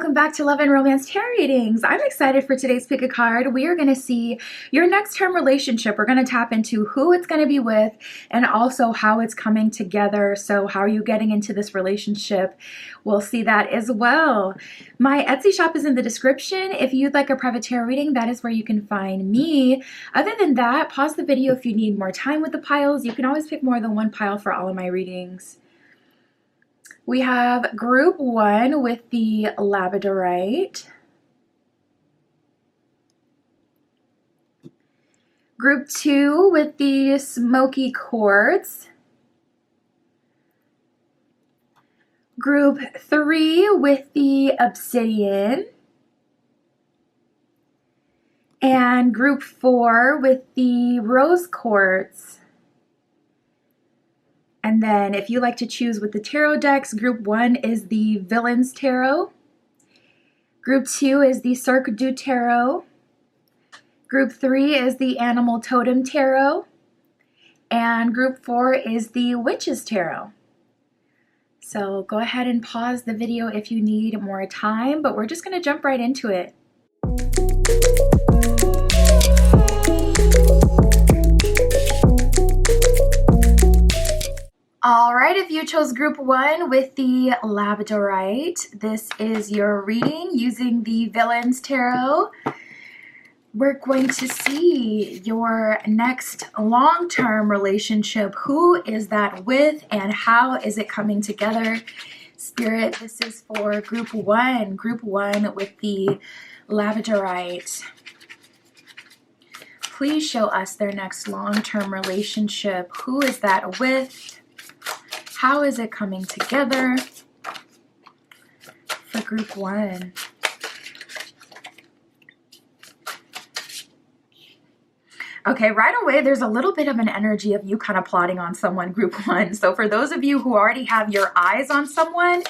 welcome back to Love and Romance Tarot Readings. I'm excited for today's pick a card. We are going to see your next term relationship. We're going to tap into who it's going to be with and also how it's coming together. So how are you getting into this relationship? We'll see that as well. My Etsy shop is in the description. If you'd like a private tarot reading, that is where you can find me. Other than that, pause the video if you need more time with the piles. You can always pick more than one pile for all of my readings. We have group 1 with the labradorite, group 2 with the smoky quartz, group 3 with the obsidian, and group 4 with the rose quartz. And then if you like to choose with the tarot decks, group 1 is the Villains Tarot. Group 2 is the Cirque du Tarot. Group 3 is the Animal Totem Tarot. And group 4 is the Witches Tarot. So go ahead and pause the video if you need more time, but we're just going to jump right into it. All right, if you chose group 1 with the labradorite, this is your reading using the Villains Tarot. We're going to see your next long-term relationship. Who is that with and how is it coming together? Spirit, this is for group 1 with the labradorite. Please show us their next long-term relationship. Who is that with? How is it coming together for group 1? Okay, right away, there's a little bit of an energy of you kind of plotting on someone, group 1. So for those of you who already have your eyes on someone,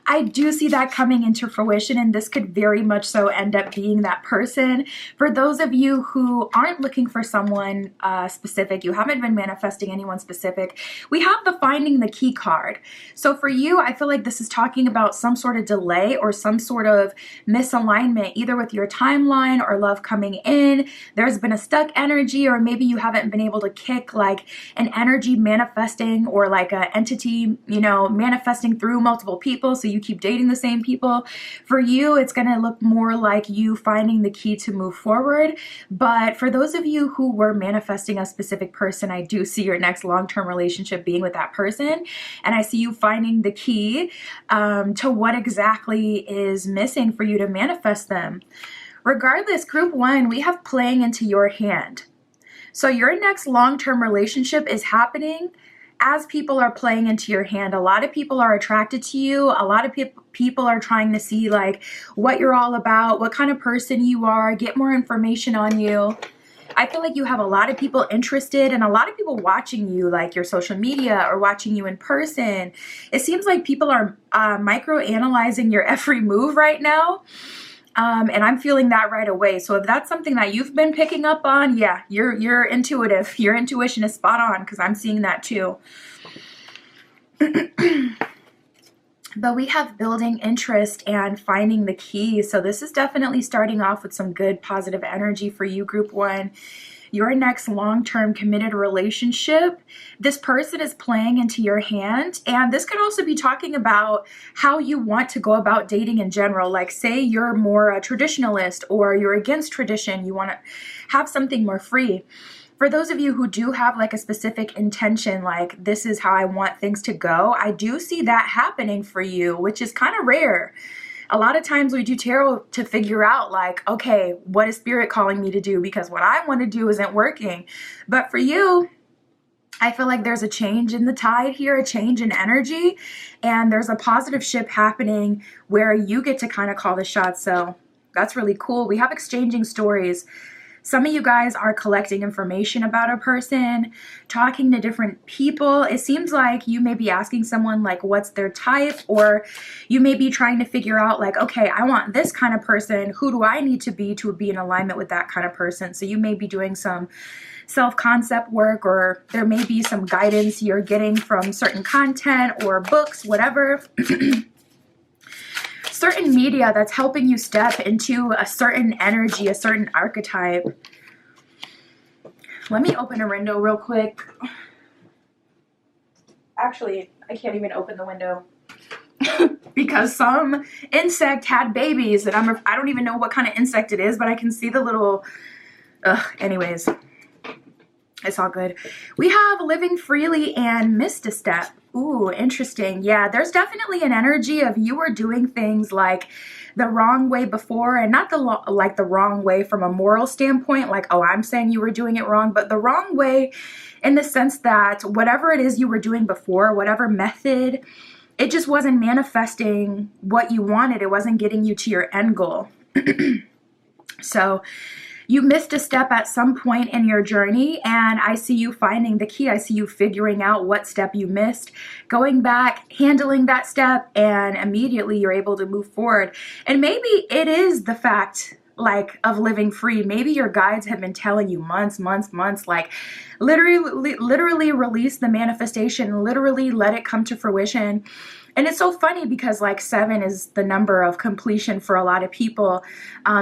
I do see that coming into fruition, and this could very much so end up being that person. For those of you who aren't looking for someone specific, you haven't been manifesting anyone specific, we have the Finding the Key card. So for you, I feel like this is talking about some sort of delay or some sort of misalignment, either with your timeline or love coming in. There's been a stuck energy, or maybe you haven't been able to kick like an energy manifesting or like an entity, you know, manifesting through multiple people. So you keep dating the same people. For you, it's going to look more like you finding the key to move forward. But for those of you who were manifesting a specific person, I do see your next long-term relationship being with that person. And I see you finding the key to what exactly is missing for you to manifest them. Regardless, group 1, we have playing into your hand. So your next long-term relationship is happening as people are playing into your hand. A lot of people are attracted to you. A lot of people are trying to see like what you're all about, what kind of person you are, get more information on you. I feel like you have a lot of people interested and a lot of people watching you, like your social media or watching you in person. It seems like people are micro-analyzing your every move right now. And I'm feeling that right away. So if that's something that you've been picking up on, yeah, you're intuitive. Your intuition is spot on because I'm seeing that too. But we have building interest and finding the key. So this is definitely starting off with some good positive energy for you, group 1. Your next long-term committed relationship, this person is playing into your hand. And this could also be talking about how you want to go about dating in general. Like say you're more a traditionalist or you're against tradition. You want to have something more free. For those of you who do have like a specific intention, like this is how I want things to go, I do see that happening for you, which is kind of rare. A lot of times we do tarot to figure out like, okay, what is spirit calling me to do? Because what I want to do isn't working. But for you, I feel like there's a change in the tide here, a change in energy, and there's a positive shift happening where you get to kind of call the shots. So that's really cool. We have exchanging stories. Some of you guys are collecting information about a person, talking to different people. It seems like you may be asking someone like what's their type, or you may be trying to figure out like, okay, I want this kind of person. Who do I need to be in alignment with that kind of person? So you may be doing some self-concept work, or there may be some guidance you're getting from certain content or books, whatever. certain media that's helping you step into a certain energy, a certain archetype. Let me open a window real quick. Actually, I can't even open the window because some insect had babies, and I don't even know what kind of insect it is, but I can see the little, anyways, it's all good. We have living freely and missed a step. Ooh, interesting. Yeah, there's definitely an energy of you were doing things like the wrong way before, and not the wrong way from a moral standpoint, like, oh, I'm saying you were doing it wrong, but the wrong way in the sense that whatever it is you were doing before, whatever method, it just wasn't manifesting what you wanted. It wasn't getting you to your end goal. So you missed a step at some point in your journey, and I see you finding the key. I see you figuring out what step you missed, going back, handling that step, and immediately you're able to move forward. And maybe it is the fact like of living free. Maybe your guides have been telling you months, like literally release the manifestation, literally let it come to fruition. And it's so funny because like 7 is the number of completion for a lot of people,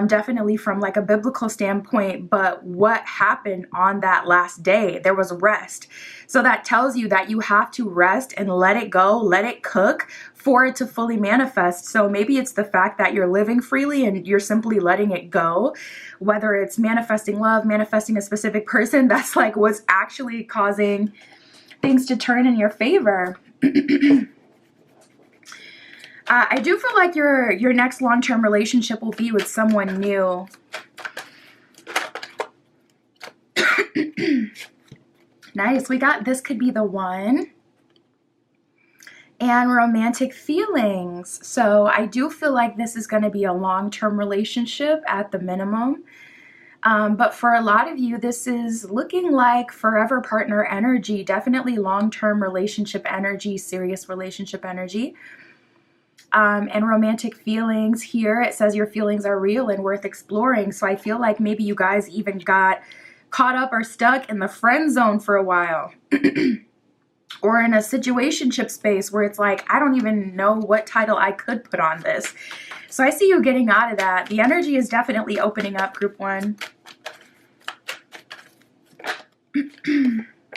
definitely from like a biblical standpoint. But what happened on that last day? There was rest. So that tells you that you have to rest and let it go, let it cook for it to fully manifest. So maybe it's the fact that you're living freely and you're simply letting it go, whether it's manifesting love, manifesting a specific person, that's like what's actually causing things to turn in your favor. I do feel like your next long-term relationship will be with someone new. Nice. We got this could be the one. And romantic feelings. So I do feel like this is going to be a long-term relationship at the minimum. But for a lot of you, this is looking like forever partner energy, definitely long-term relationship energy, serious relationship energy. And romantic feelings here, it says your feelings are real and worth exploring. So I feel like maybe you guys even got caught up or stuck in the friend zone for a while. Or in a situationship space where it's like, I don't even know what title I could put on this. So I see you getting out of that. The energy is definitely opening up, group 1.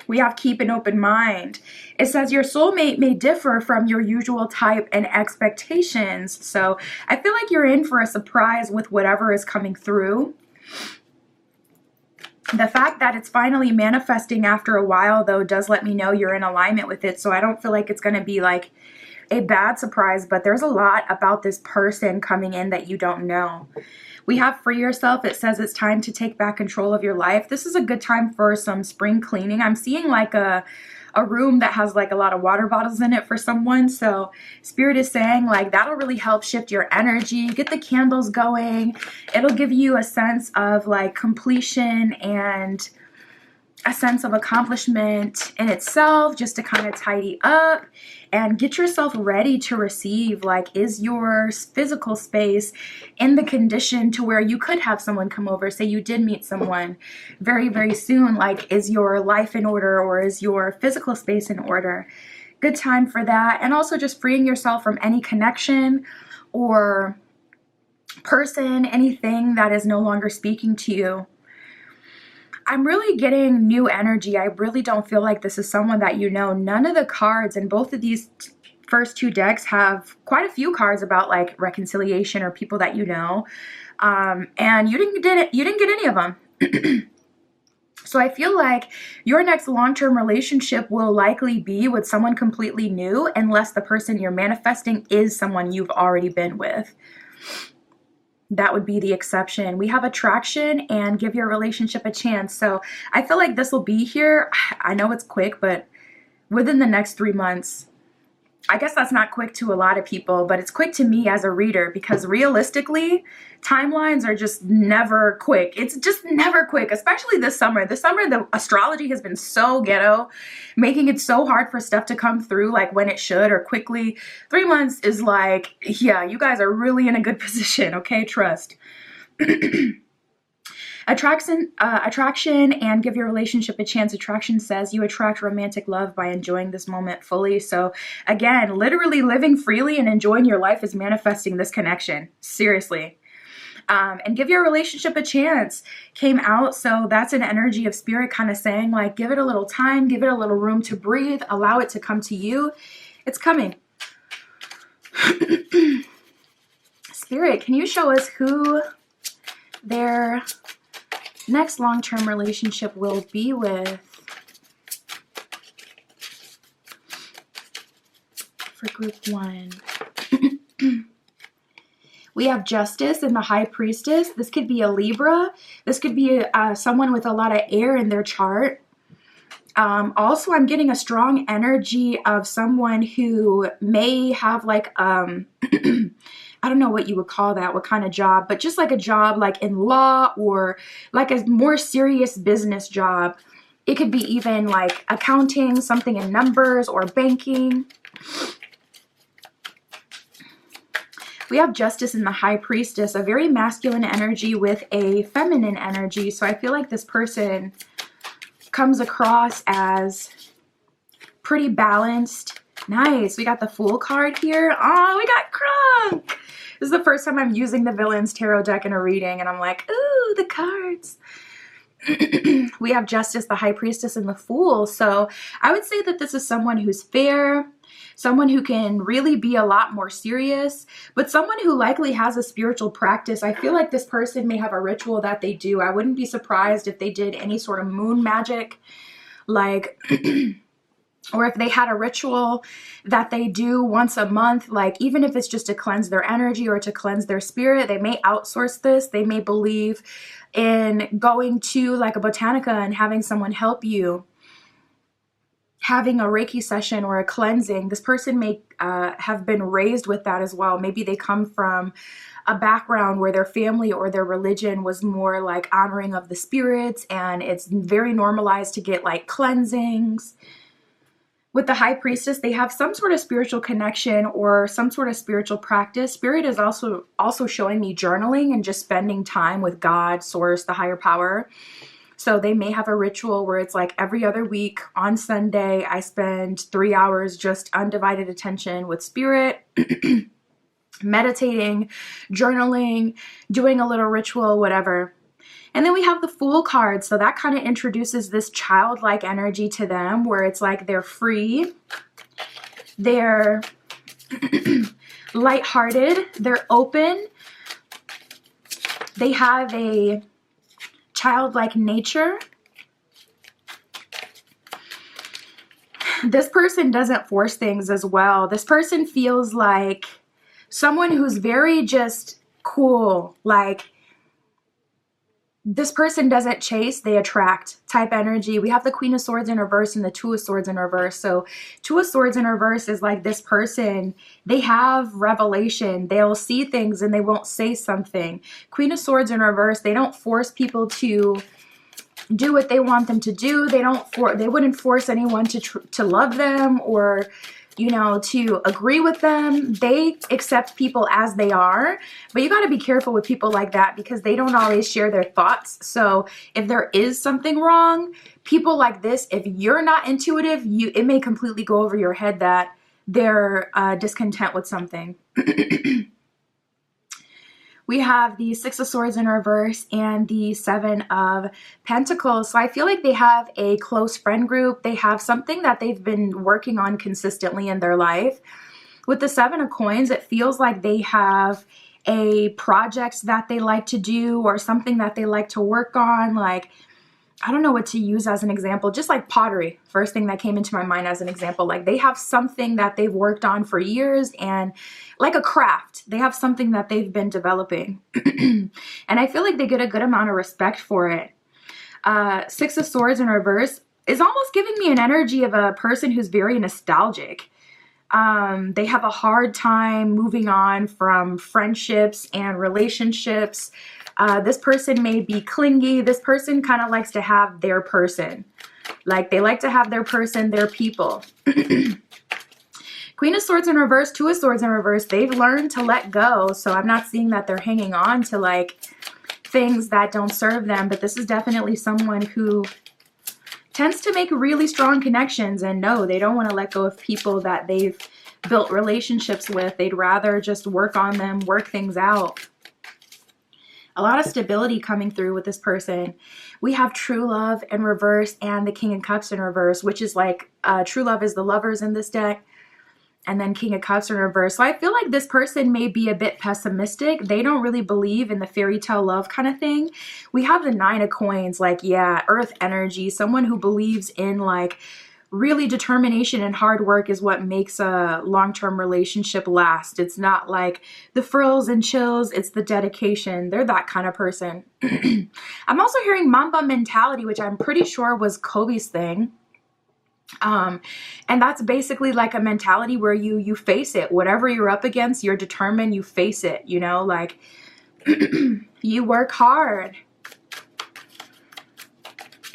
We have keep an open mind. It says your soulmate may differ from your usual type and expectations. So I feel like you're in for a surprise with whatever is coming through. The fact that it's finally manifesting after a while, though, does let me know you're in alignment with it. So I don't feel like it's going to be like a bad surprise, but there's a lot about this person coming in that you don't know. We have free yourself. It says it's time to take back control of your life. This is a good time for some spring cleaning. I'm seeing like a room that has like a lot of water bottles in it for someone. So Spirit is saying like that'll really help shift your energy, get the candles going. It'll give you a sense of like completion and a sense of accomplishment in itself, just to kind of tidy up and get yourself ready to receive. Like, is your physical space in the condition to where you could have someone come over? Say you did meet someone very, very soon. Like, is your life in order, or is your physical space in order? Good time for that. And also just freeing yourself from any connection or person, anything that is no longer speaking to you. I'm really getting new energy. I really don't feel like this is someone that you know. None of the cards in both of these first 2 decks have quite a few cards about like reconciliation or people that you know. And you didn't get any of them. So I feel like your next long-term relationship will likely be with someone completely new, unless the person you're manifesting is someone you've already been with. That would be the exception. We have attraction and give your relationship a chance. So I feel like this will be here. I know it's quick, but within the next 3 months. I guess that's not quick to a lot of people, but it's quick to me as a reader, because realistically, timelines are just never quick. It's just never quick, especially this summer. This summer, the astrology has been so ghetto, making it so hard for stuff to come through like when it should or quickly. 3 months is like, yeah, you guys are really in a good position, okay? Trust. Attraction and give your relationship a chance. Attraction says you attract romantic love by enjoying this moment fully. So again, literally living freely and enjoying your life is manifesting this connection. Seriously. And give your relationship a chance came out. So that's an energy of spirit kind of saying like, give it a little time, give it a little room to breathe, allow it to come to you. It's coming. Spirit, can you show us who their next long-term relationship will be with for group 1? We have Justice and the High Priestess. This could be a Libra. This could be someone with a lot of air in their chart. Also, I'm getting a strong energy of someone who may have like, I don't know what you would call that, what kind of job, but just like a job like in law or like a more serious business job. It could be even like accounting, something in numbers or banking. We have Justice and the High Priestess, a very masculine energy with a feminine energy. So I feel like this person comes across as pretty balanced. Nice. We got the Fool card here. Oh, we got Crunk. This is the first time I'm using the Villains Tarot deck in a reading, and I'm like, ooh, the cards. We have Justice, the High Priestess, and the Fool. So I would say that this is someone who's fair, someone who can really be a lot more serious, but someone who likely has a spiritual practice. I feel like this person may have a ritual that they do. I wouldn't be surprised if they did any sort of moon magic, like, or if they had a ritual that they do once a month, like even if it's just to cleanse their energy or to cleanse their spirit, they may outsource this. They may believe in going to like a botanica and having someone help you, having a Reiki session or a cleansing. This person may have been raised with that as well. Maybe they come from a background where their family or their religion was more like honoring of the spirits, and it's very normalized to get like cleansings. With the High Priestess, they have some sort of spiritual connection or some sort of spiritual practice. Spirit is also showing me journaling and just spending time with God, Source, the higher power. So they may have a ritual where it's like every other week on Sunday, I spend 3 hours just undivided attention with Spirit, meditating, journaling, doing a little ritual, whatever. And then we have the Fool card. So that kind of introduces this childlike energy to them where it's like they're free, they're lighthearted, they're open, they have a childlike nature. This person doesn't force things as well. This person feels like someone who's very just cool. Like this person doesn't chase, they attract type energy. We have the Queen of Swords in reverse and the Two of Swords in reverse. So Two of Swords in reverse is like this person, they have revelation. They'll see things and they won't say something. Queen of Swords in reverse, they don't force people to do what they want them to do. They wouldn't force anyone to love them or, you know, to agree with them. They accept people as they are, but you got to be careful with people like that because they don't always share their thoughts. So if there is something wrong, people like this, if you're not intuitive, it may completely go over your head that they're discontent with something. We have the Six of Swords in reverse and the Seven of Pentacles. So I feel like they have a close friend group. They have something that they've been working on consistently in their life. With the Seven of Coins, it feels like they have a project that they like to do or something that they like to work on. Like, I don't know what to use as an example, just like pottery. First thing that came into my mind as an example, like they have something that they've worked on for years and like a craft, they have something that they've been developing. And I feel like they get a good amount of respect for it. Six of Swords in reverse is almost giving me an energy of a person who's very nostalgic. They have a hard time moving on from friendships and relationships. This person may be clingy. This person kind of likes to have their person. Like they like to have their person, their people. Queen of Swords in reverse, Two of Swords in reverse. They've learned to let go. So I'm not seeing that they're hanging on to like things that don't serve them. But this is definitely someone who tends to make really strong connections, and no, they don't want to let go of people that they've built relationships with. They'd rather just work on them, work things out. A lot of stability coming through with this person. We have true love in reverse and the King of Cups in reverse, which is like true love is the lovers in this deck. And then King of Cups in reverse. So I feel like this person may be a bit pessimistic. They don't really believe in the fairy tale love kind of thing. We have the Nine of Coins, like, yeah, earth energy. Someone who believes in like really determination and hard work is what makes a long-term relationship last. It's not like the frills and chills. It's the dedication. They're that kind of person. I'm also hearing Mamba mentality, which I'm pretty sure was Kobe's thing. And that's basically like a mentality where you face it. Whatever you're up against, you're determined, you face it, you know, like you work hard.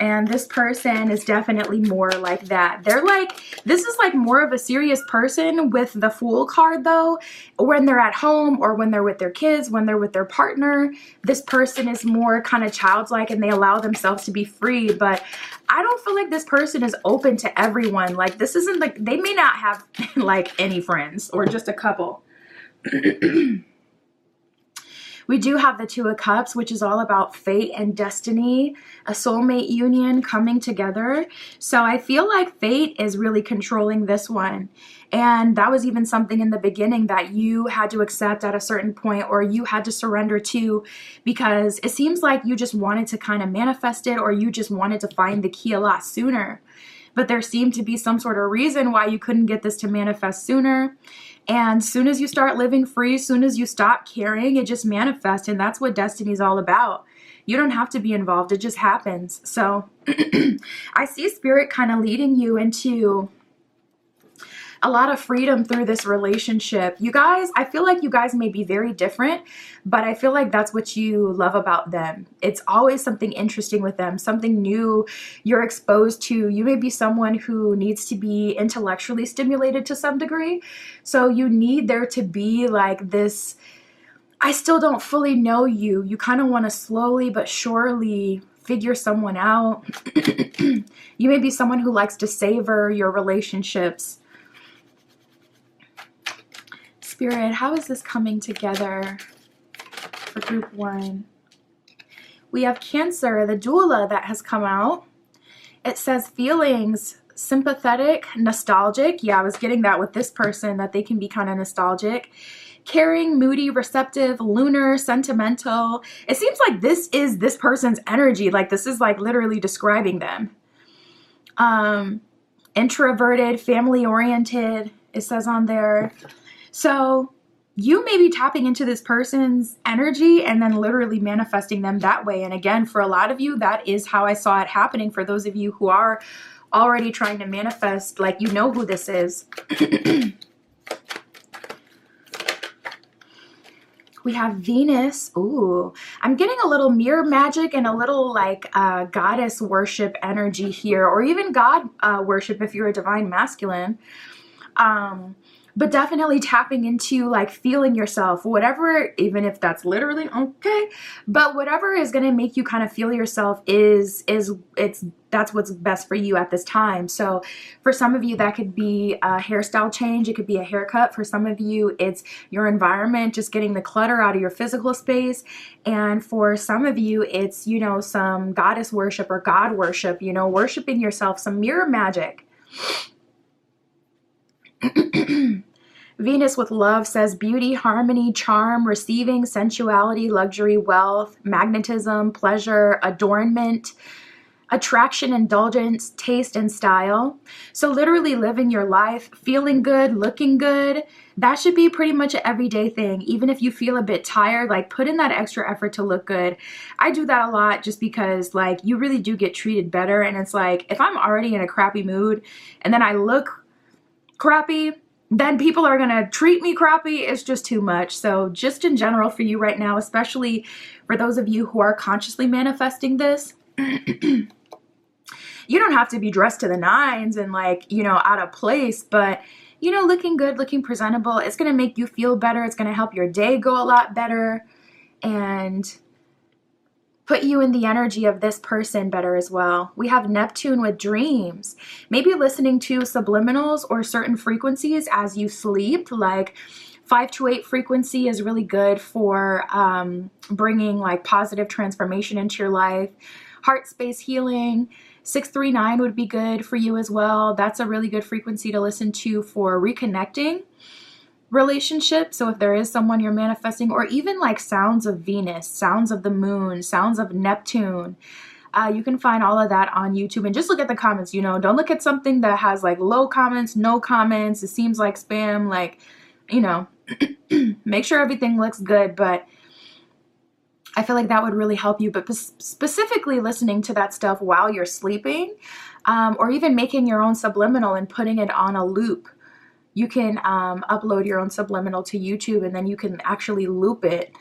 And this person is definitely more like that. They're like, this is like more of a serious person with the Fool card though. When they're at home or when they're with their kids, when they're with their partner, this person is more kind of childlike and they allow themselves to be free. But I don't feel like this person is open to everyone. Like this isn't like, they may not have like any friends or just a couple. We do have the Two of Cups, which is all about fate and destiny, a soulmate union coming together. So I feel like fate is really controlling this one. And that was even something in the beginning that you had to accept at a certain point, or you had to surrender to, because it seems like you just wanted to kind of manifest it, or you just wanted to find the key a lot sooner. But there seemed to be some sort of reason why you couldn't get this to manifest sooner. And soon as you start living free, soon as you stop caring, it just manifests. And that's what destiny is all about. You don't have to be involved. It just happens. So I see spirit kind of leading you into a lot of freedom through this relationship. You guys, I feel like you guys may be very different, but I feel like that's what you love about them. It's always something interesting with them, something new you're exposed to. You may be someone who needs to be intellectually stimulated to some degree. So you need there to be like this, I still don't fully know you. You kind of want to slowly but surely figure someone out. You may be someone who likes to savor your relationships. Spirit, how is this coming together for group one? We have Cancer, the doula that has come out. It says feelings, sympathetic, nostalgic. Yeah, I was getting that with this person, that they can be kind of nostalgic. Caring, moody, receptive, lunar, sentimental. It seems like this is this person's energy. Like this is like literally describing them. Introverted, family-oriented, it says on there. So you may be tapping into this person's energy and then literally manifesting them that way. And again, for a lot of you, that is how I saw it happening. For those of you who are already trying to manifest, like you know who this is. We have Venus. Ooh, I'm getting a little mirror magic and a little like goddess worship energy here, or even God worship if you're a divine masculine. But definitely tapping into like feeling yourself, whatever, even if that's literally okay, but whatever is going to make you kind of feel yourself that's what's best for you at this time. So for some of you, that could be a hairstyle change. It could be a haircut. For some of you, it's your environment, just getting the clutter out of your physical space. And for some of you, it's, you know, some goddess worship or God worship, you know, worshiping yourself, some mirror magic. Venus with love says beauty, harmony, charm, receiving, sensuality, luxury, wealth, magnetism, pleasure, adornment, attraction, indulgence, taste, and style. So literally living your life, feeling good, looking good. That should be pretty much an everyday thing. Even if you feel a bit tired, like put in that extra effort to look good. I do that a lot just because like you really do get treated better. And it's like, if I'm already in a crappy mood and then I look crappy, then people are going to treat me crappy. It's just too much. So just in general for you right now, especially for those of you who are consciously manifesting this, you don't have to be dressed to the nines and like, you know, out of place, but you know, looking good, looking presentable, it's going to make you feel better. It's going to help your day go a lot better. And put you in the energy of this person better as well. We have Neptune with dreams. Maybe listening to subliminals or certain frequencies as you sleep, like 528 frequency is really good for bringing like positive transformation into your life. Heart space healing. 639 would be good for you as well. That's a really good frequency to listen to for reconnecting relationship. So if there is someone you're manifesting, or even like sounds of Venus, sounds of the moon, sounds of Neptune, you can find all of that on YouTube. And just look at the comments, you know, don't look at something that has like low comments, no comments, it seems like spam, like, you know, make sure everything looks good. But I feel like that would really help you. But specifically listening to that stuff while you're sleeping, or even making your own subliminal and putting it on a loop. You can upload your own subliminal to YouTube, and then you can actually loop it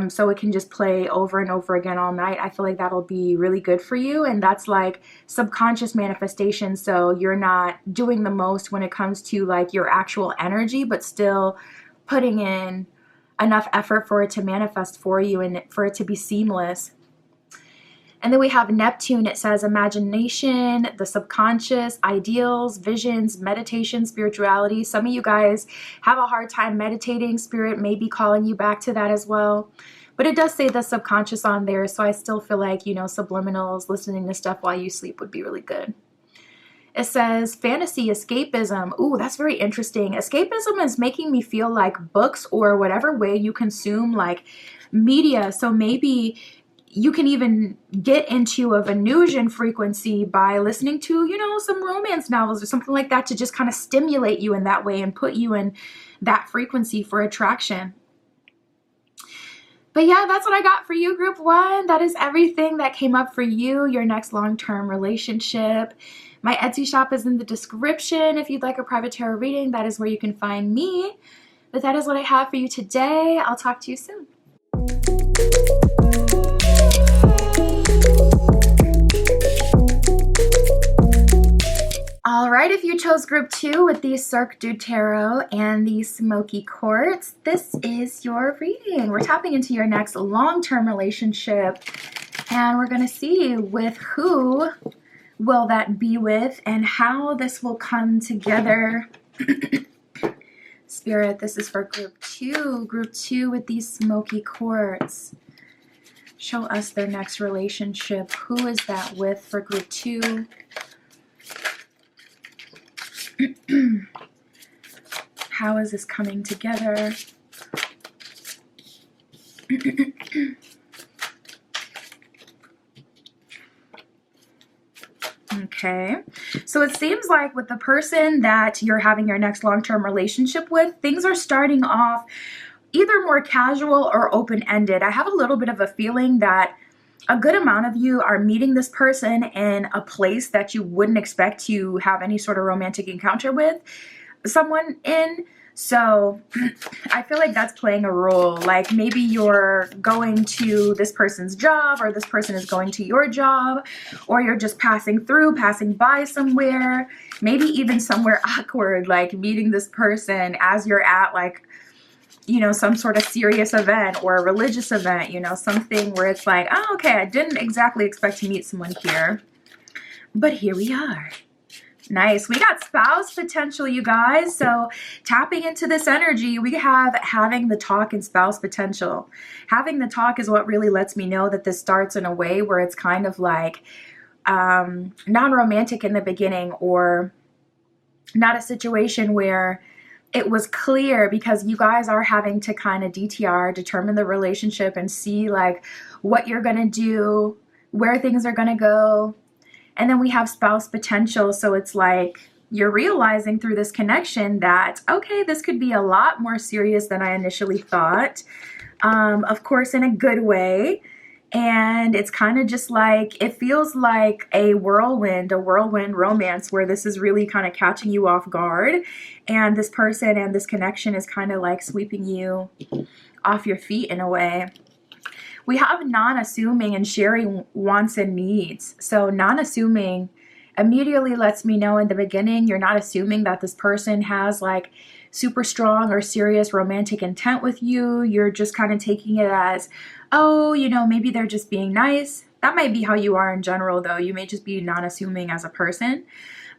so it can just play over and over again all night. I feel like that'll be really good for you, and that's like subconscious manifestation. So you're not doing the most when it comes to like your actual energy, but still putting in enough effort for it to manifest for you and for it to be seamless. And then we have Neptune. It says imagination, the subconscious, ideals, visions, meditation, spirituality. Some of you guys have a hard time meditating. Spirit may be calling you back to that as well. But it does say the subconscious on there. So I still feel like, you know, subliminals, listening to stuff while you sleep would be really good. It says fantasy, escapism. Ooh, that's very interesting. Escapism is making me feel like books or whatever way you consume like media. So maybe you can even get into a Venusian frequency by listening to, you know, some romance novels or something like that to just kind of stimulate you in that way and put you in that frequency for attraction. But yeah, that's what I got for you, Group 1. That is everything that came up for you, your next long-term relationship. My Etsy shop is in the description. If you'd like a private tarot reading, that is where you can find me. But that is what I have for you today. I'll talk to you soon. All right, if you chose Group 2 with the Cirque du Tarot and the Smoky Quartz, this is your reading. We're tapping into your next long-term relationship, and we're going to see with who will that be with and how this will come together. Spirit, this is for Group 2. Group 2 with the Smoky Quartz. Show us their next relationship. Who is that with for Group 2? How is this coming together? Okay, so it seems like with the person that you're having your next long-term relationship with, things are starting off either more casual or open-ended. I have a little bit of a feeling that a good amount of you are meeting this person in a place that you wouldn't expect to have any sort of romantic encounter with someone in. So I feel like that's playing a role. Like maybe you're going to this person's job, or this person is going to your job, or you're just passing through, passing by somewhere, maybe even somewhere awkward, like meeting this person as you're at like, you know, some sort of serious event or a religious event, you know, something where it's like, oh, okay, I didn't exactly expect to meet someone here, but here we are. Nice. We got spouse potential, you guys. So tapping into this energy, we have having the talk and spouse potential. Having the talk is what really lets me know that this starts in a way where it's kind of like non-romantic in the beginning, or not a situation where it was clear, because you guys are having to kind of DTR, determine the relationship, and see like what you're going to do, where things are going to go. And then we have spouse potential. So it's like you're realizing through this connection that, okay, this could be a lot more serious than I initially thought. Of course, in a good way. And it's kind of just like, it feels like a whirlwind romance, where this is really kind of catching you off guard. And this person and this connection is kind of like sweeping you off your feet in a way. We have non-assuming and sharing wants and needs. So non-assuming immediately lets me know in the beginning you're not assuming that this person has like super strong or serious romantic intent with you. You're just kind of taking it as, oh, you know, maybe they're just being nice. That might be how you are in general, though. You may just be non-assuming as a person.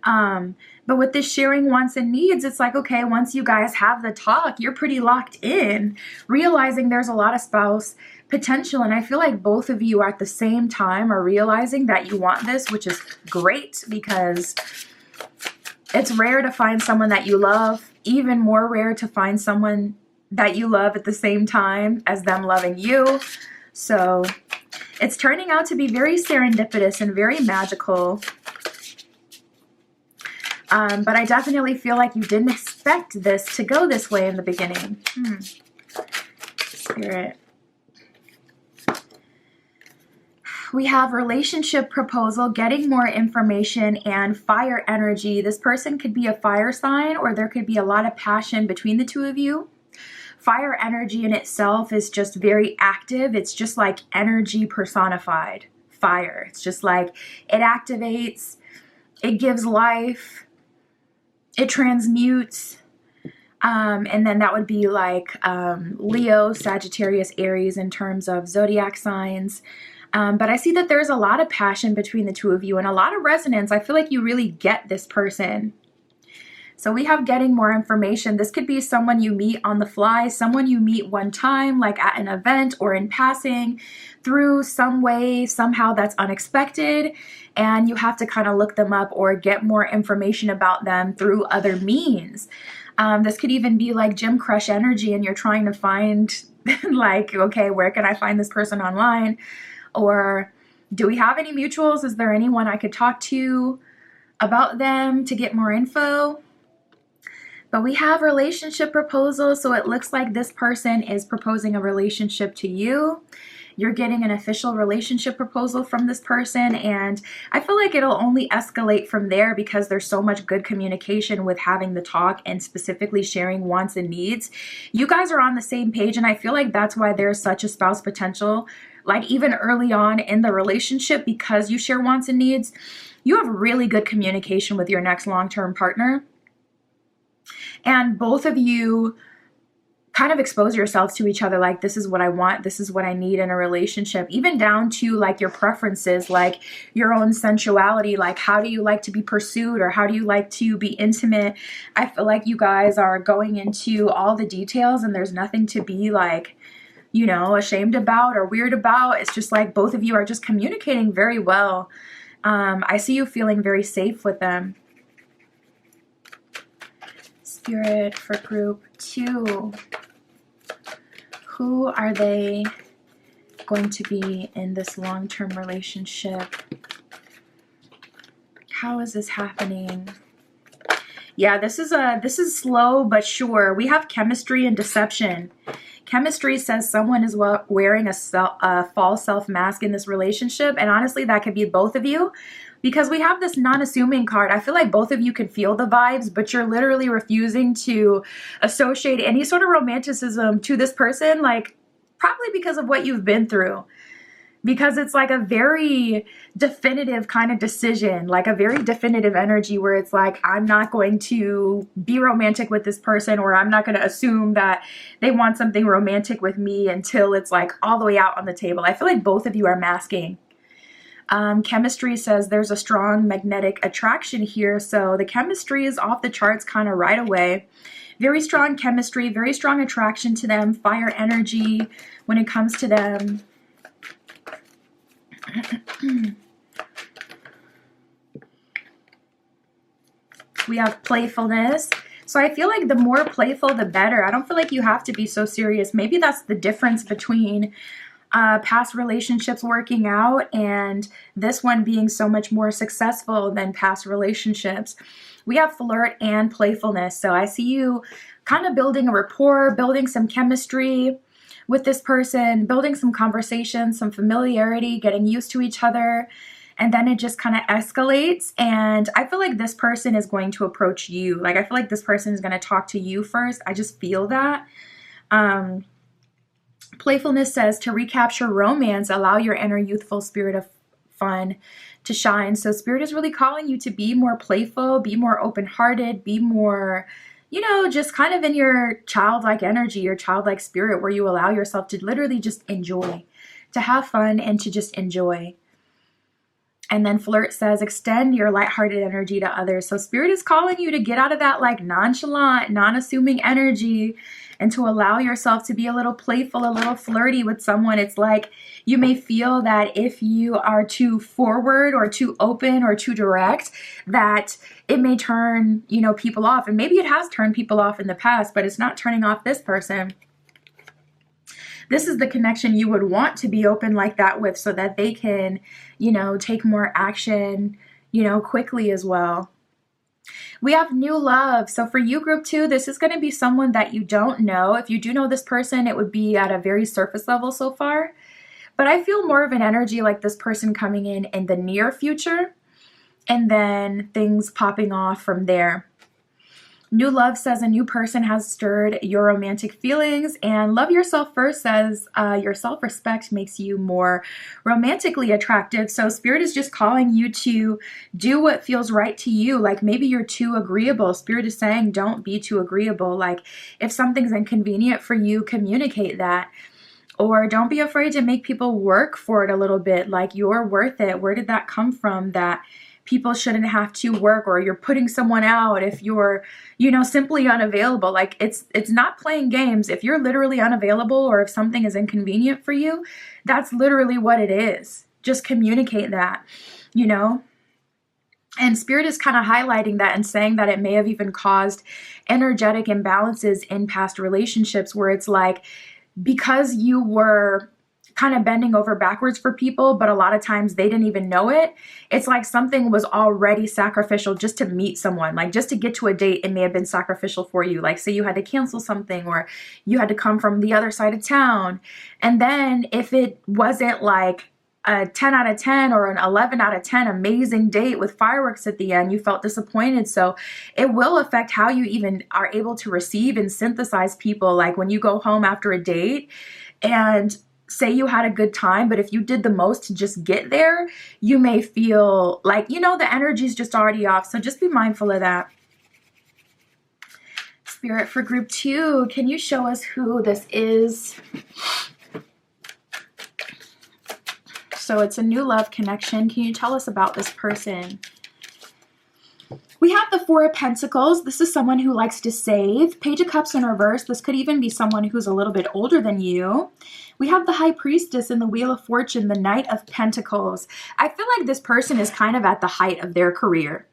But with this sharing wants and needs, it's like, okay, once you guys have the talk, you're pretty locked in, realizing there's a lot of spouse potential. And I feel like both of you at the same time are realizing that you want this, which is great because it's rare to find someone that you love, even more rare to find someone that you love at the same time as them loving you. So it's turning out to be very serendipitous and very magical. But I definitely feel like you didn't expect this to go this way in the beginning. Spirit. We have relationship proposal, getting more information, and fire energy. This person could be a fire sign, or there could be a lot of passion between the two of you. Fire energy in itself is just very active. It's just like energy personified. Fire. It's just like it activates, it gives life, it transmutes, and then that would be like Leo, Sagittarius, Aries in terms of zodiac signs. But I see that there's a lot of passion between the two of you and a lot of resonance. I feel like you really get this person. So we have getting more information. This could be someone you meet on the fly, someone you meet one time, like at an event or in passing, through some way, somehow that's unexpected, and you have to kind of look them up or get more information about them through other means. This could even be like gym crush energy, and you're trying to find like, okay, where can I find this person online? Or do we have any mutuals? Is there anyone I could talk to about them to get more info? But we have relationship proposals, so it looks like this person is proposing a relationship to you. You're getting an official relationship proposal from this person, and I feel like it'll only escalate from there because there's so much good communication with having the talk and specifically sharing wants and needs. You guys are on the same page, and I feel like that's why there's such a spouse potential. Like even early on in the relationship, because you share wants and needs, you have really good communication with your next long-term partner. And both of you kind of expose yourselves to each other, like, this is what I want, this is what I need in a relationship, even down to like your preferences, like your own sensuality, like how do you like to be pursued or how do you like to be intimate. I feel like you guys are going into all the details and there's nothing to be like, you know, ashamed about or weird about. It's just like both of you are just communicating very well. I see you feeling very safe with them. Spirit for group 2. Who are they going to be in this long-term relationship? How is this happening? Yeah, this is slow but sure. We have chemistry and deception. Chemistry says someone is wearing a false self mask in this relationship, and honestly, that could be both of you. Because we have this non-assuming card. I feel like both of you can feel the vibes, but you're literally refusing to associate any sort of romanticism to this person, like probably because of what you've been through. Because it's like a very definitive kind of decision, like a very definitive energy where it's like, I'm not going to be romantic with this person, or I'm not going to assume that they want something romantic with me until it's like all the way out on the table. I feel like both of you are masking. Chemistry says there's a strong magnetic attraction here. So the chemistry is off the charts kind of right away. Very strong chemistry, very strong attraction to them, fire energy when it comes to them. We have playfulness. So I feel like the more playful, the better. I don't feel like you have to be so serious. Maybe that's the difference between past relationships working out and this one being so much more successful than past relationships. We have flirt and playfulness. So I see you kind of building a rapport, building some chemistry with this person, building some conversation, some familiarity, getting used to each other. And then it just kind of escalates. And I feel like this person is going to approach you. Like I feel like this person is going to talk to you first. I just feel that. Playfulness says to recapture romance, allow your inner youthful spirit of fun to shine. So Spirit is really calling you to be more playful, be more open-hearted, be more, you know, just kind of in your childlike energy, your childlike spirit, where you allow yourself to literally just enjoy, to have fun and to just enjoy. And then Flirt says, extend your lighthearted energy to others. So Spirit is calling you to get out of that like nonchalant, non-assuming energy and to allow yourself to be a little playful, a little flirty with someone. It's like you may feel that if you are too forward or too open or too direct, that it may turn, you know, people off. And maybe it has turned people off in the past, but it's not turning off this person. This is the connection you would want to be open like that with, so that they can, you know, take more action, you know, quickly as well. We have new love. So for you, group 2, this is going to be someone that you don't know. If you do know this person, it would be at a very surface level so far. But I feel more of an energy like this person coming in the near future, and then things popping off from there. New love says a new person has stirred your romantic feelings, and love yourself first says your self-respect makes you more romantically attractive. So Spirit is just calling you to do what feels right to you. Like maybe you're too agreeable. Spirit is saying don't be too agreeable. Like if something's inconvenient for you, communicate that. Or don't be afraid to make people work for it a little bit. Like you're worth it. Where did that come from? That people shouldn't have to work, or you're putting someone out if you're, you know, simply unavailable. Like it's not playing games. If you're literally unavailable, or if something is inconvenient for you, that's literally what it is. Just communicate that, you know? And Spirit is kind of highlighting that and saying that it may have even caused energetic imbalances in past relationships, where it's like, because you were kind of bending over backwards for people, but a lot of times they didn't even know it. It's like something was already sacrificial just to meet someone, like just to get to a date. It may have been sacrificial for you. Like say you had to cancel something, or you had to come from the other side of town. And then if it wasn't like a 10 out of 10 or an 11 out of 10 amazing date with fireworks at the end, you felt disappointed. So it will affect how you even are able to receive and synthesize people. Like when you go home after a date and say you had a good time, but if you did the most to just get there, you may feel like, you know, the energy is just already off. So just be mindful of that. Spirit, for group 2, can you show us who this is? So it's a new love connection. Can you tell us about this person? We have the Four of Pentacles. This is someone who likes to save. Page of Cups in reverse. This could even be someone who's a little bit older than you. We have the High Priestess in the Wheel of Fortune, the Knight of Pentacles. I feel like this person is kind of at the height of their career.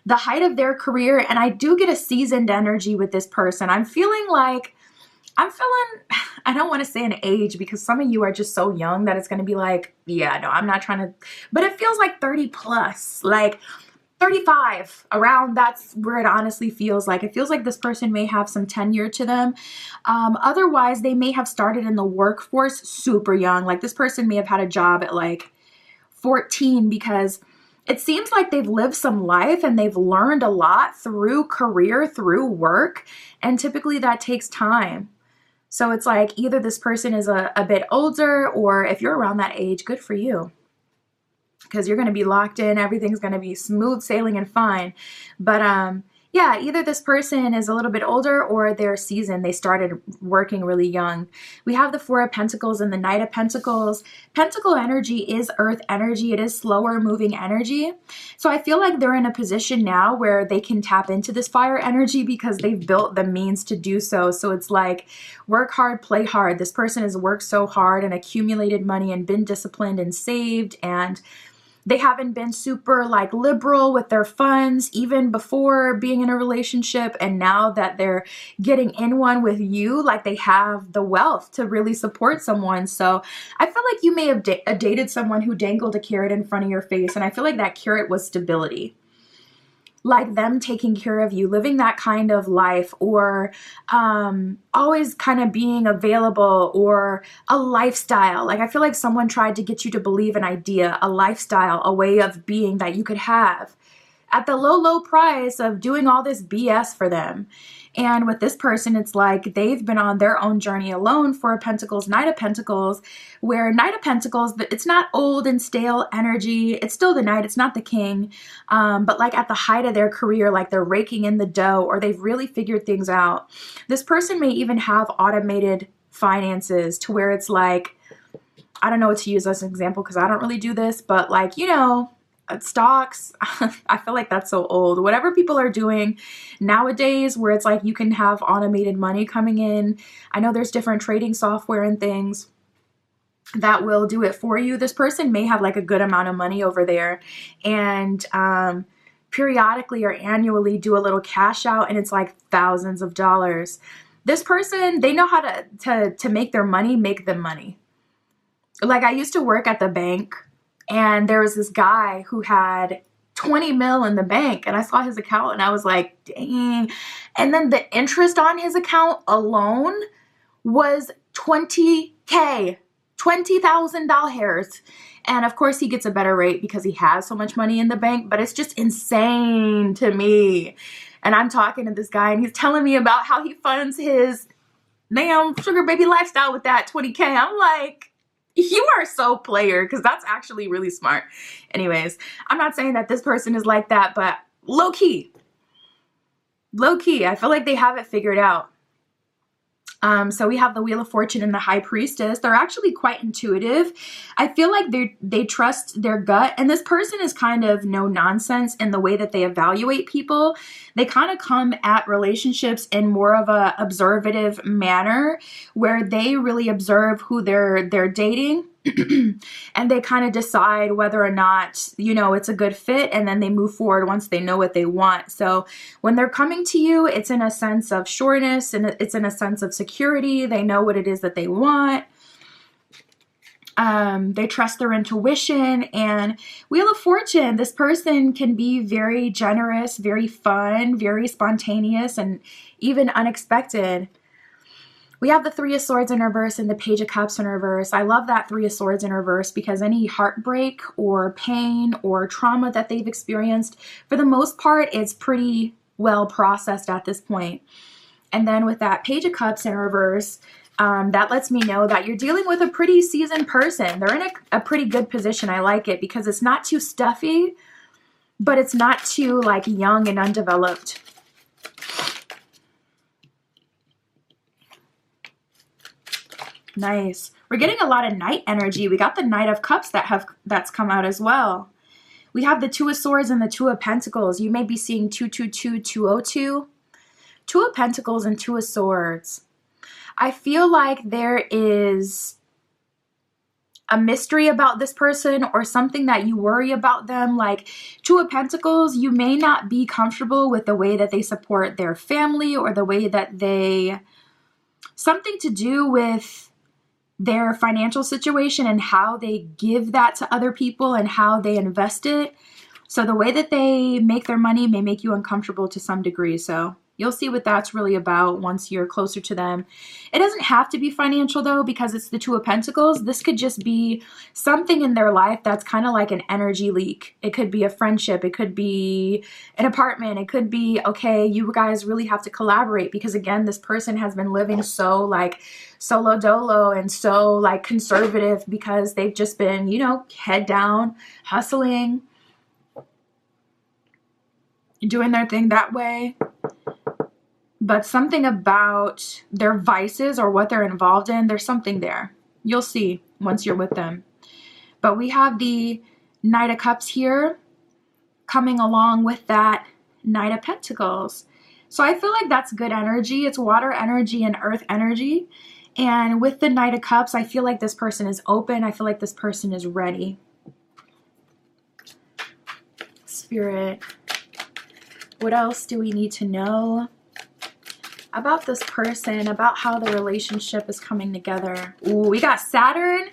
The height of their career, and I do get a seasoned energy with this person. I'm feeling, I don't want to say an age, because some of you are just so young that it's going to be like, yeah, no, I'm not trying to, but it feels like 30 plus, like 35 around. That's where it honestly feels like. It feels like this person may have some tenure to them. Otherwise, they may have started in the workforce super young. Like this person may have had a job at like 14, because it seems like they've lived some life and they've learned a lot through career, through work. And typically that takes time. So it's like either this person is a bit older, or if you're around that age, good for you, because you're going to be locked in. Everything's going to be smooth sailing and fine. But yeah, either this person is a little bit older or they're seasoned. They started working really young. We have the Four of Pentacles and the Knight of Pentacles. Pentacle energy is earth energy. It is slower moving energy. So I feel like they're in a position now where they can tap into this fire energy because they've built the means to do so. So it's like work hard, play hard. This person has worked so hard and accumulated money and been disciplined and saved, and they haven't been super like liberal with their funds even before being in a relationship. And now that they're getting in one with you, like they have the wealth to really support someone. So I feel like you may have dated someone who dangled a carrot in front of your face. And I feel like that carrot was stability. Like them taking care of you, living that kind of life, or always kind of being available, or a lifestyle. Like I feel like someone tried to get you to believe an idea, a lifestyle, a way of being that you could have. at the low, low price of doing all this BS for them. And with this person, it's like they've been on their own journey alone for a Pentacles, Knight of Pentacles, where Knight of Pentacles, it's not old and stale energy. It's still the Knight. It's not the King. But like at the height of their career, like they're raking in the dough or they've really figured things out. This person may even have automated finances to where it's like, I don't know what to use as an example because I don't really do this, but like, you know, stocks, I feel like that's so old. Whatever people are doing nowadays where it's like you can have automated money coming in. I know there's different trading software and things that will do it for you. This person may have like a good amount of money over there and periodically or annually do a little cash out and it's like thousands of dollars. This person, they know how to make their money, make them money. Like I used to work at the bank and there was this guy who had 20 mil in the bank and I saw his account and I was like, dang. And then the interest on his account alone was $20K, $20,000. And of course he gets a better rate because he has so much money in the bank, but it's just insane to me. And I'm talking to this guy and he's telling me about how he funds his damn sugar baby lifestyle with that 20K. I'm like, you are so player because that's actually really smart. Anyways, I'm not saying that this person is like that, but low key, I feel like they have it figured out. So we have the Wheel of Fortune and the High Priestess. They're actually quite intuitive. I feel like they trust their gut. And this person is kind of no nonsense in the way that they evaluate people. They kind of come at relationships in more of a observative manner where they really observe who they're dating. And they kind of decide whether or not, you know, it's a good fit, and then they move forward once they know what they want. So when they're coming to you, it's in a sense of sureness and it's in a sense of security. They know what it is that they want. They trust their intuition. And Wheel of Fortune, this person can be very generous, very fun, very spontaneous, and even unexpected. We have the Three of Swords in reverse and the Page of Cups in reverse. I love that Three of Swords in reverse because any heartbreak or pain or trauma that they've experienced, for the most part, it's pretty well processed at this point. And then with that Page of Cups in reverse, that lets me know that you're dealing with a pretty seasoned person. They're in a pretty good position. I like it because it's not too stuffy, but it's not too like young and undeveloped. Nice. We're getting a lot of Knight energy. We got the Knight of Cups that's come out as well. We have the Two of Swords and the Two of Pentacles. You may be seeing 222, 202. Two of Pentacles and Two of Swords. I feel like there is a mystery about this person or something that you worry about them. Like Two of Pentacles, you may not be comfortable with the way that they support their family or the way that they... Something to do with their financial situation and how they give that to other people and how they invest it. So the way that they make their money may make you uncomfortable to some degree. So you'll see what that's really about once you're closer to them. It doesn't have to be financial though, because it's the Two of Pentacles. This could just be something in their life that's kind of like an energy leak. It could be a friendship. It could be an apartment. It could be, okay, you guys really have to collaborate because again, this person has been living so like solo dolo and so like conservative because they've just been, you know, head down, hustling, doing their thing that way. But something about their vices or what they're involved in, there's something there. You'll see once you're with them. But we have the Knight of Cups here coming along with that Knight of Pentacles. So I feel like that's good energy. It's water energy and earth energy. And with the Knight of Cups, I feel like this person is open. I feel like this person is ready. Spirit, what else do we need to know about this person, about how the relationship is coming together? Ooh, we got Saturn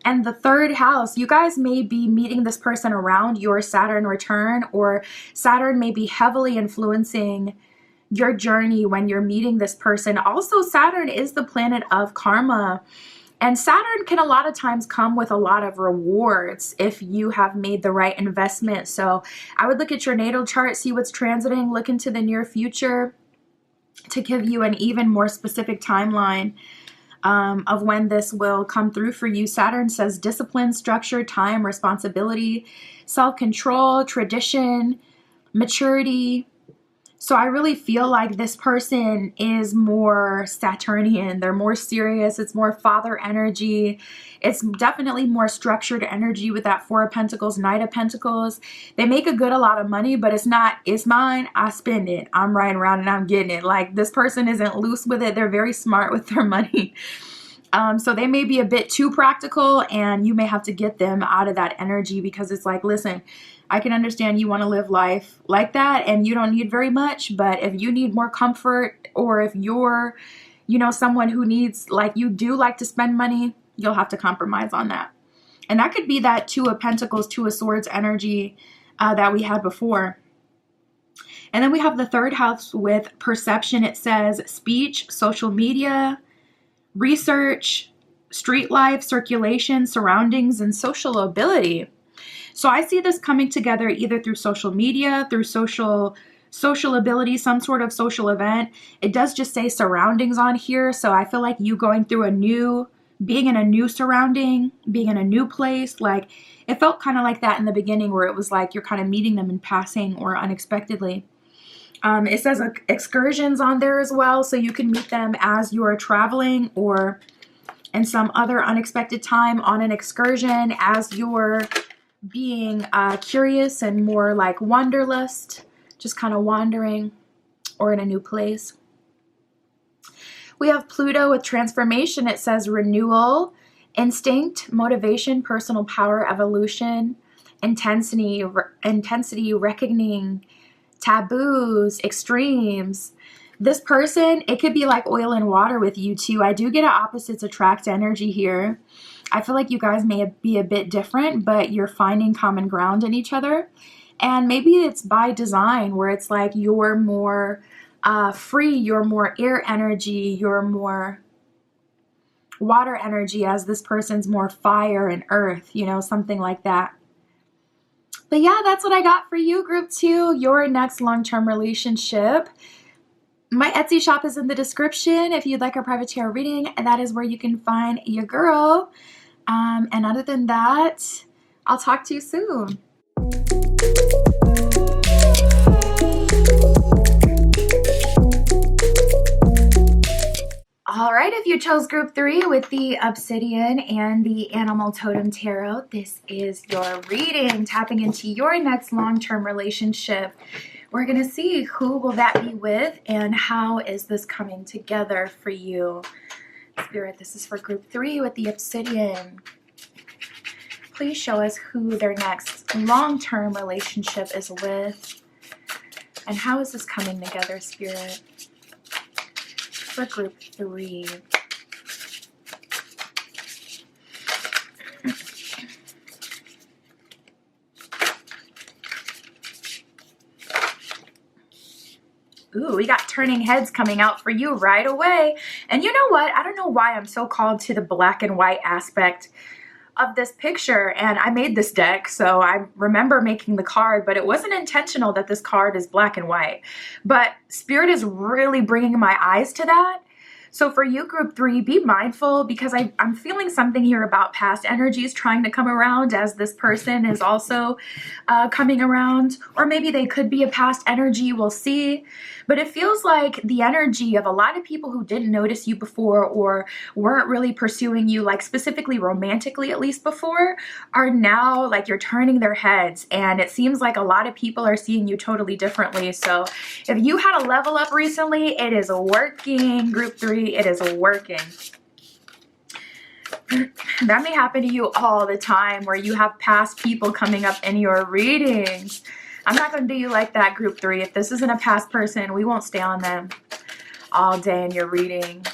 and the third house. You guys may be meeting this person around your Saturn return, or Saturn may be heavily influencing your journey when you're meeting this person. Also, Saturn is the planet of karma. And Saturn can a lot of times come with a lot of rewards if you have made the right investment. So I would look at your natal chart, see what's transiting, look into the near future to give you an even more specific timeline of when this will come through for you. Saturn says discipline, structure, time, responsibility, self-control, tradition, maturity. So I really feel like this person is more Saturnian. They're more serious. It's more father energy. It's definitely more structured energy with that Four of Pentacles, Knight of Pentacles. They make a lot of money, but it's not, it's mine, I spend it. I'm riding around and I'm getting it. Like, this person isn't loose with it. They're very smart with their money. So they may be a bit too practical, and you may have to get them out of that energy, because it's like, listen, I can understand you want to live life like that and you don't need very much, but if you need more comfort, or if you're, you know, someone who needs, like, you do like to spend money, you'll have to compromise on that. And that could be that Two of Pentacles, Two of Swords energy that we had before. And then we have the third house with perception. It says speech, social media, research, street life, circulation, surroundings, and social ability. So I see this coming together either through social media, through social ability, some sort of social event. It does just say surroundings on here. So I feel like you going through being in a new surrounding, being in a new place. Like, it felt kind of like that in the beginning, where it was like you're kind of meeting them in passing or unexpectedly. It says excursions on there as well, so you can meet them as you are traveling or in some other unexpected time on an excursion as you're being curious and more like wanderlust, just kind of wandering or in a new place. We have Pluto with transformation. It says renewal, instinct, motivation, personal power, evolution, intensity, reckoning, taboos, extremes. This person, it could be like oil and water with you too. I do get an opposites attract energy here. I feel like you guys may be a bit different, but you're finding common ground in each other. And maybe it's by design, where it's like you're more free, you're more air energy, you're more water energy, as this person's more fire and earth, you know, something like that. But yeah, that's what I got for you, Group 2, your next long-term relationship. My Etsy shop is in the description if you'd like a private tarot reading, and that is where you can find your girl. And other than that, I'll talk to you soon. All right, if you chose Group 3 with the Obsidian and the Animal Totem Tarot, this is your reading, tapping into your next long-term relationship. We're going to see who will that be with and how is this coming together for you. Spirit, this is for Group 3 with the Obsidian. Please show us who their next long-term relationship is with and how is this coming together, Spirit, for Group 3. Ooh, we got turning heads coming out for you right away. And you know what? I don't know why I'm so called to the black and white aspect of this picture. And I made this deck, so I remember making the card, but it wasn't intentional that this card is black and white. But Spirit is really bringing my eyes to that. So for you, Group 3, be mindful, because I'm feeling something here about past energies trying to come around as this person is also coming around. Or maybe they could be a past energy, we'll see. But it feels like the energy of a lot of people who didn't notice you before or weren't really pursuing you, like specifically romantically at least before, are now like you're turning their heads. And it seems like a lot of people are seeing you totally differently. So if you had a level up recently, it is working, Group 3. It is working. That may happen to you all the time, where you have past people coming up in your readings. I'm not going to do you like that, Group 3. If this isn't a past person, we won't stay on them all day in your reading.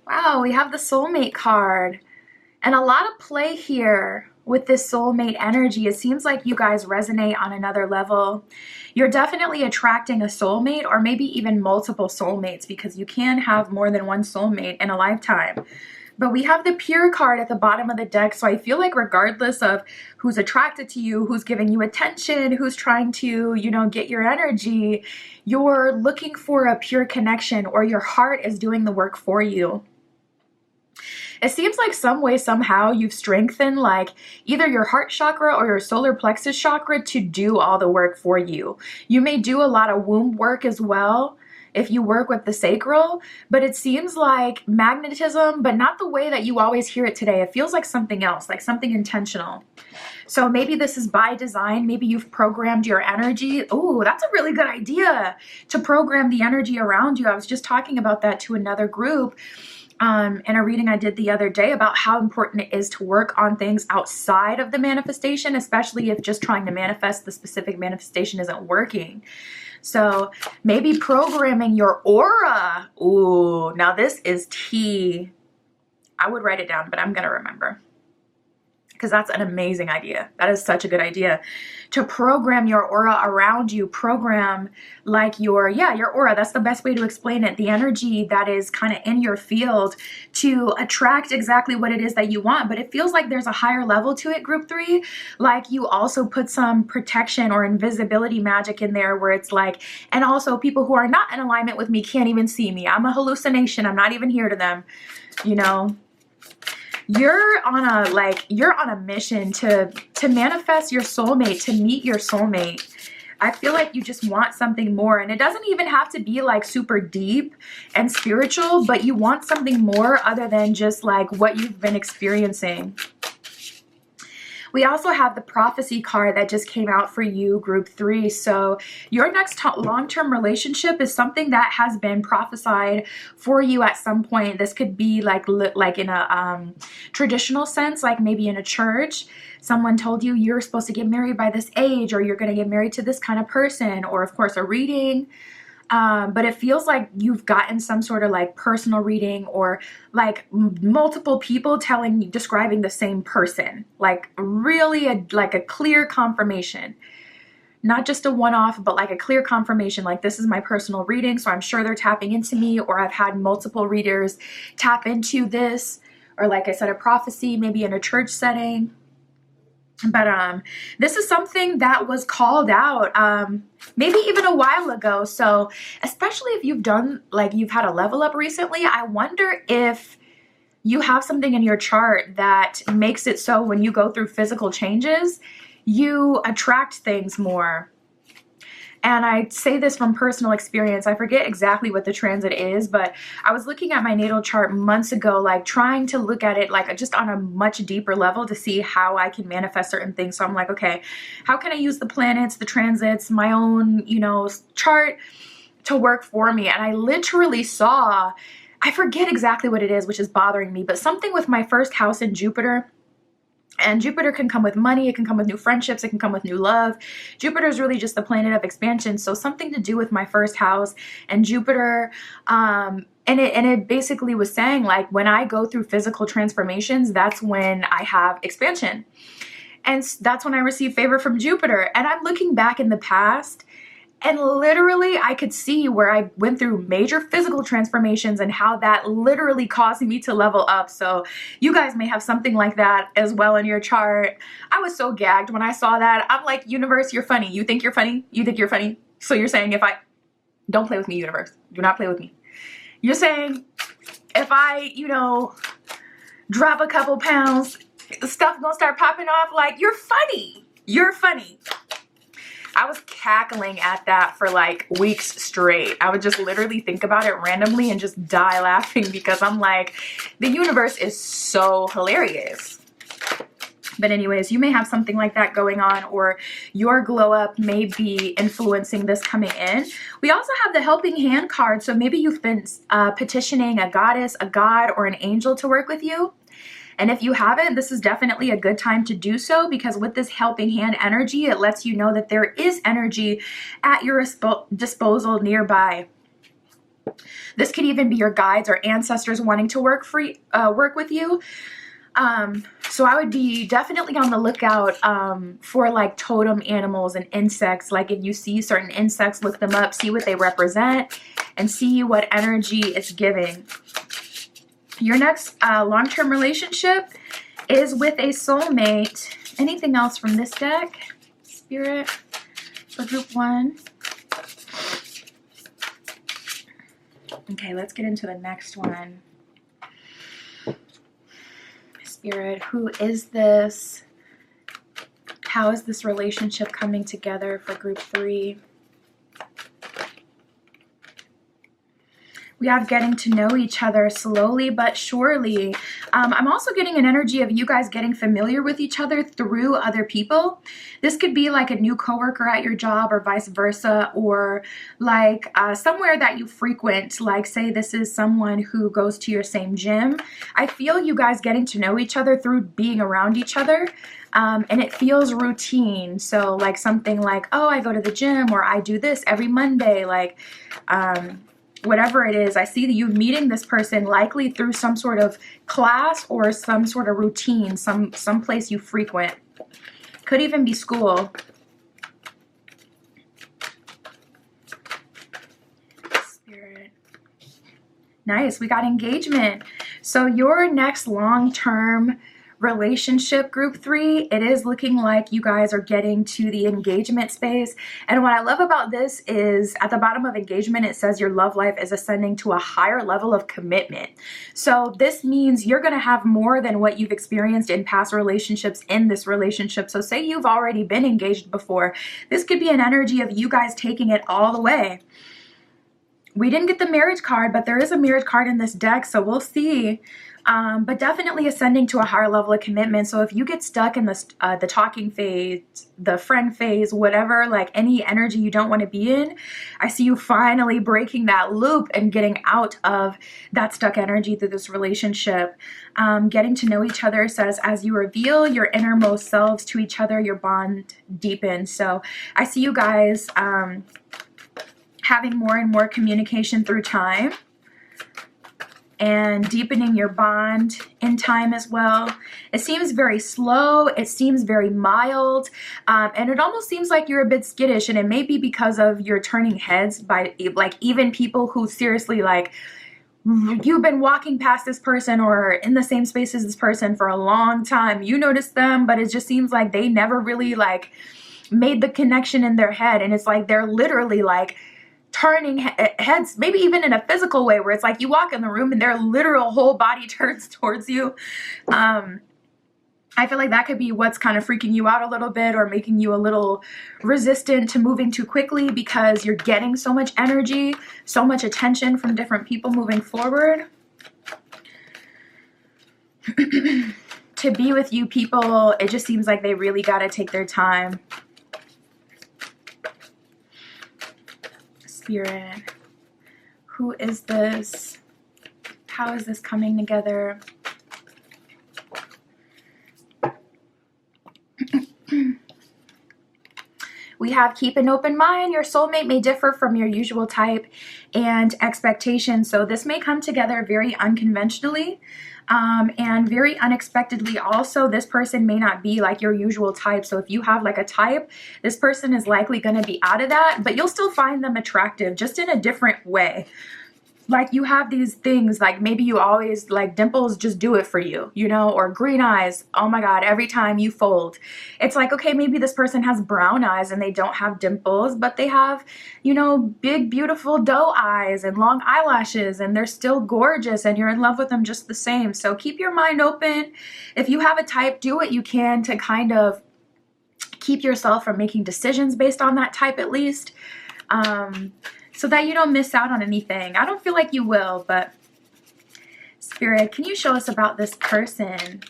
Wow, we have the soulmate card. And a lot of play here with this soulmate energy. It seems like you guys resonate on another level. You're definitely attracting a soulmate, or maybe even multiple soulmates, because you can have more than one soulmate in a lifetime. But we have the Pure card at the bottom of the deck, so I feel like regardless of who's attracted to you, who's giving you attention, who's trying to, you know, get your energy, you're looking for a pure connection, or your heart is doing the work for you. It seems like some way, somehow, you've strengthened like either your heart chakra or your solar plexus chakra to do all the work for you. You may do a lot of womb work as well if you work with the sacral, but it seems like magnetism, but not the way that you always hear it today. It feels like something else, like something intentional. So maybe this is by design. Maybe you've programmed your energy. Oh, that's a really good idea, to program the energy around you. I was just talking about that to another group in a reading I did the other day about how important it is to work on things outside of the manifestation, especially if just trying to manifest the specific manifestation isn't working. So maybe programming your aura. Ooh, now this is tea. I would write it down, but I'm going to remember, because that's an amazing idea. That is such a good idea, to program your aura around you. Program like your aura. That's the best way to explain it. The energy that is kind of in your field to attract exactly what it is that you want. But it feels like there's a higher level to it, group 3. Like you also put some protection or invisibility magic in there, where it's like, and also people who are not in alignment with me can't even see me. I'm a hallucination. I'm not even here to them, you know. You're on a mission to manifest your soulmate, to meet your soulmate. I feel like you just want something more, and it doesn't even have to be like super deep and spiritual, but you want something more other than just like what you've been experiencing. We also have the prophecy card that just came out for you, group 3. So your next long-term relationship is something that has been prophesied for you at some point. This could be like in a traditional sense, like maybe in a church. Someone told you you're supposed to get married by this age, or you're going to get married to this kind of person, or of course a reading. But it feels like you've gotten some sort of like personal reading, or like multiple people describing the same person, like really like a clear confirmation, not just a one-off, but like a clear confirmation. Like, this is my personal reading, so I'm sure they're tapping into me, or I've had multiple readers tap into this, or like I said, a prophecy, maybe in a church setting. But this is something that was called out maybe even a while ago. So especially if you've had a level up recently, I wonder if you have something in your chart that makes it so when you go through physical changes, you attract things more. And I say this from personal experience. I forget exactly what the transit is, but I was looking at my natal chart months ago, like trying to look at it like just on a much deeper level to see how I can manifest certain things. So I'm like, okay, how can I use the planets, the transits, my own, chart to work for me? And I literally saw, I forget exactly what it is, which is bothering me, but something with my first house in Jupiter. And Jupiter can come with money, it can come with new friendships, it can come with new love. Jupiter is really just the planet of expansion. So something to do with my first house and Jupiter. And it basically was saying, like, when I go through physical transformations, that's when I have expansion. And that's when I receive favor from Jupiter. And I'm looking back in the past, and literally I could see where I went through major physical transformations and how that literally caused me to level up. So you guys may have something like that as well in your chart. I was so gagged when I saw that. I'm like, universe, you're funny. You think you're funny? You think you're funny? So you're saying don't play with me, universe. Do not play with me. You're saying if I, drop a couple pounds, stuff gonna start popping off? Like, you're funny. You're funny. I was cackling at that for like weeks straight. I would just literally think about it randomly and just die laughing, because I'm like, the universe is so hilarious. But anyways, you may have something like that going on, or your glow up may be influencing this coming in. We also have the helping hand card. So maybe you've been petitioning a goddess, a god, or an angel to work with you. And if you haven't, this is definitely a good time to do so, because with this helping hand energy, it lets you know that there is energy at your disposal nearby. This could even be your guides or ancestors wanting to work with you. So I would be definitely on the lookout for like totem animals and insects. Like if you see certain insects, look them up, see what they represent, and see what energy it's giving. Your next long-term relationship is with a soulmate. Anything else from this deck, Spirit, for group 1? Okay, let's get into the next one. Spirit, who is this? How is this relationship coming together for group 3? We have getting to know each other slowly but surely. I'm also getting an energy of you guys getting familiar with each other through other people. This could be like a new coworker at your job or vice versa, or like somewhere that you frequent. Like say this is someone who goes to your same gym. I feel you guys getting to know each other through being around each other. And it feels routine. So like something like, oh, I go to the gym, or I do this every Monday. Like, whatever it is, I see that you meeting this person likely through some sort of class or some sort of routine, some place you frequent. Could even be school. Spirit. Nice, we got engagement. So your next long-term relationship, group 3, it is looking like you guys are getting to the engagement space. And what I love about this is at the bottom of engagement, it says your love life is ascending to a higher level of commitment. So this means you're going to have more than what you've experienced in past relationships in this relationship. So say you've already been engaged before, this could be an energy of you guys taking it all the way. We didn't get the marriage card, but there is a marriage card in this deck, so we'll see. But definitely ascending to a higher level of commitment. So if you get stuck in the talking phase, the friend phase, whatever, like any energy you don't want to be in, I see you finally breaking that loop and getting out of that stuck energy through this relationship. Getting to know each other says as you reveal your innermost selves to each other, your bond deepens. So I see you guys having more and more communication through time, and deepening your bond in time as well. It seems very slow. It seems very mild. And it almost seems like you're a bit skittish, and it may be because of your turning heads by like even people who seriously like you've been walking past this person or in the same space as this person for a long time. You notice them, but it just seems like they never really like made the connection in their head. And it's like they're literally like turning heads, maybe even in a physical way where it's like you walk in the room and their literal whole body turns towards you. I feel like that could be what's kind of freaking you out a little bit or making you a little resistant to moving too quickly, because you're getting so much energy, so much attention from different people moving forward. To be with you people, it just seems like they really got to take their time. Spirit, who is this? How is this coming together? We have keep an open mind. Your soulmate may differ from your usual type and expectations. So this may come together very unconventionally and very unexpectedly. Also, this person may not be like your usual type. So if you have like a type, this person is likely going to be out of that, but you'll still find them attractive, just in a different way. Like you have these things, like maybe you always like dimples just do it for you, you know, or green eyes. Oh my God, every time you fold. It's like, okay, maybe this person has brown eyes and they don't have dimples, but they have, you know, big, beautiful doe eyes and long eyelashes, and they're still gorgeous and you're in love with them just the same. So keep your mind open. If you have a type, do what you can to kind of keep yourself from making decisions based on that type at least. So that you don't miss out on anything. I don't feel like you will, but Spirit, can you show us about this person?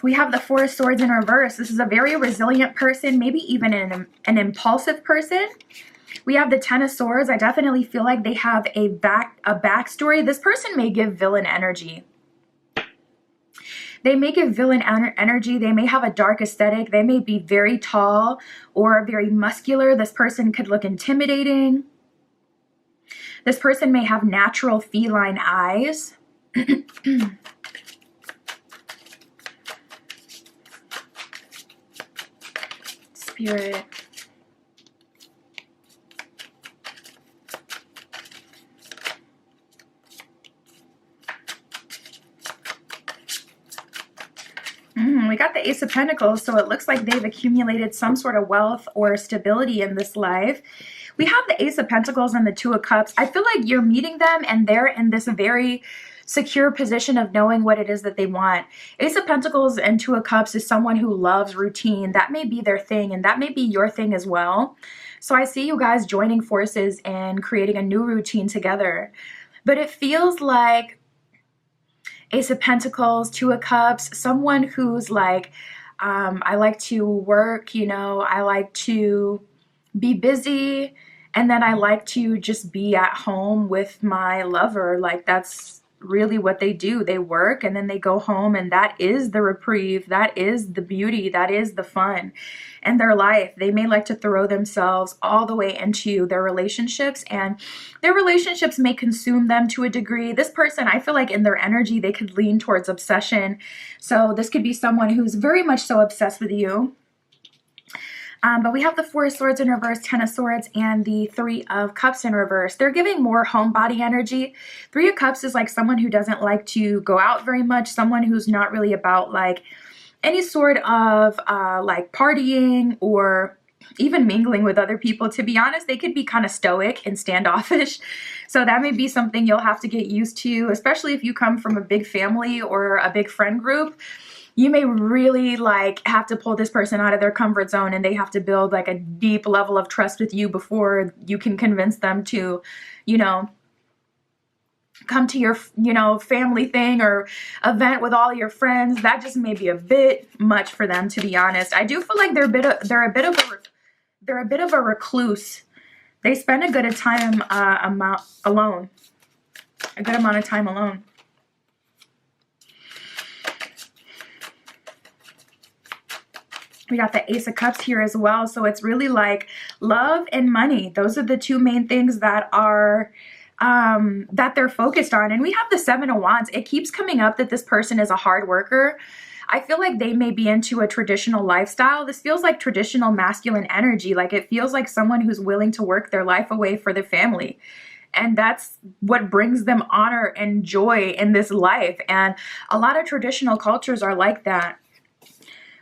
We have the Four of Swords in reverse. This is a very resilient person, maybe even an impulsive person. We have the Ten of Swords. I definitely feel like they have a backstory. This person may give villain energy. They may give villain energy. They may have a dark aesthetic. They may be very tall or very muscular. This person could look intimidating. This person may have natural feline eyes. Spirit. We got the Ace of Pentacles, so it looks like they've accumulated some sort of wealth or stability in this life. We have the Ace of Pentacles and the Two of Cups. I feel like you're meeting them and they're in this very secure position of knowing what it is that they want. Ace of Pentacles and Two of Cups is someone who loves routine. That may be their thing, and that may be your thing as well. So I see you guys joining forces and creating a new routine together. But it feels like Ace of Pentacles, Two of Cups, someone who's like, I like to work, you know, I like to be busy, and then I like to just be at home with my lover. Like, that's really what they do. They work and then they go home, and that is the reprieve, that is the beauty, that is the fun in their life. They may like to throw themselves all the way into their relationships, and their relationships may consume them to a degree. This person, I feel like in their energy, they could lean towards obsession. So this could be someone who's very much so obsessed with you. But we have the Four of Swords in reverse, Ten of Swords, and the Three of Cups in reverse. They're giving more homebody energy. Three of Cups is like someone who doesn't like to go out very much, someone who's not really about like any sort of like partying or even mingling with other people. To be honest, they could be kind of stoic and standoffish. So that may be something you'll have to get used to, especially if you come from a big family or a big friend group. You may really like have to pull this person out of their comfort zone, and they have to build like a deep level of trust with you before you can convince them to, you know, come to your, you know, family thing or event with all your friends. That just may be a bit much for them, to be honest. I do feel like they're a bit of a recluse. They spend a good amount alone. A good amount of time alone. We got the Ace of Cups here as well. So it's really like love and money. Those are the two main things that are that they're focused on. And we have the Seven of Wands. It keeps coming up that this person is a hard worker. I feel like they may be into a traditional lifestyle. This feels like traditional masculine energy. Like it feels like someone who's willing to work their life away for their family. And that's what brings them honor and joy in this life. And a lot of traditional cultures are like that,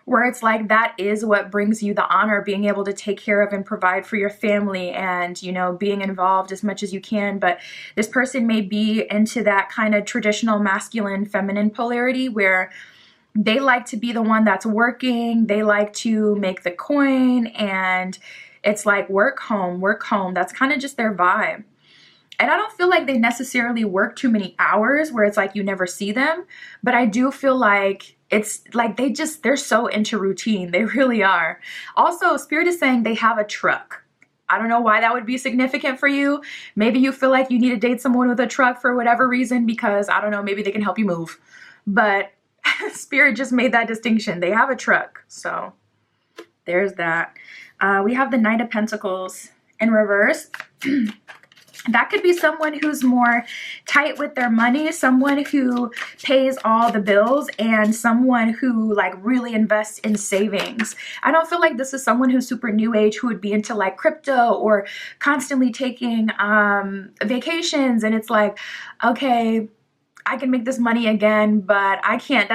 where it's like that is what brings you the honor, being able to take care of and provide for your family and, you know, being involved as much as you can. But this person may be into that kind of traditional masculine feminine polarity where they like to be the one that's working. They like to make the coin, and it's like work home, work home. That's kind of just their vibe. And I don't feel like they necessarily work too many hours where it's like you never see them, but I do feel like it's like they're so into routine. They really are. Also, Spirit is saying they have a truck. I don't know why that would be significant for you. Maybe you feel like you need to date someone with a truck for whatever reason, because I don't know, maybe they can help you move. But Spirit just made that distinction. They have a truck. So there's that. We have the Knight of Pentacles in reverse. That could be someone who's more tight with their money, someone who pays all the bills, and someone who like really invests in savings. I don't feel like this is someone who's super new age, who would be into like crypto or constantly taking vacations. And it's like, okay, I can make this money again, but I can't.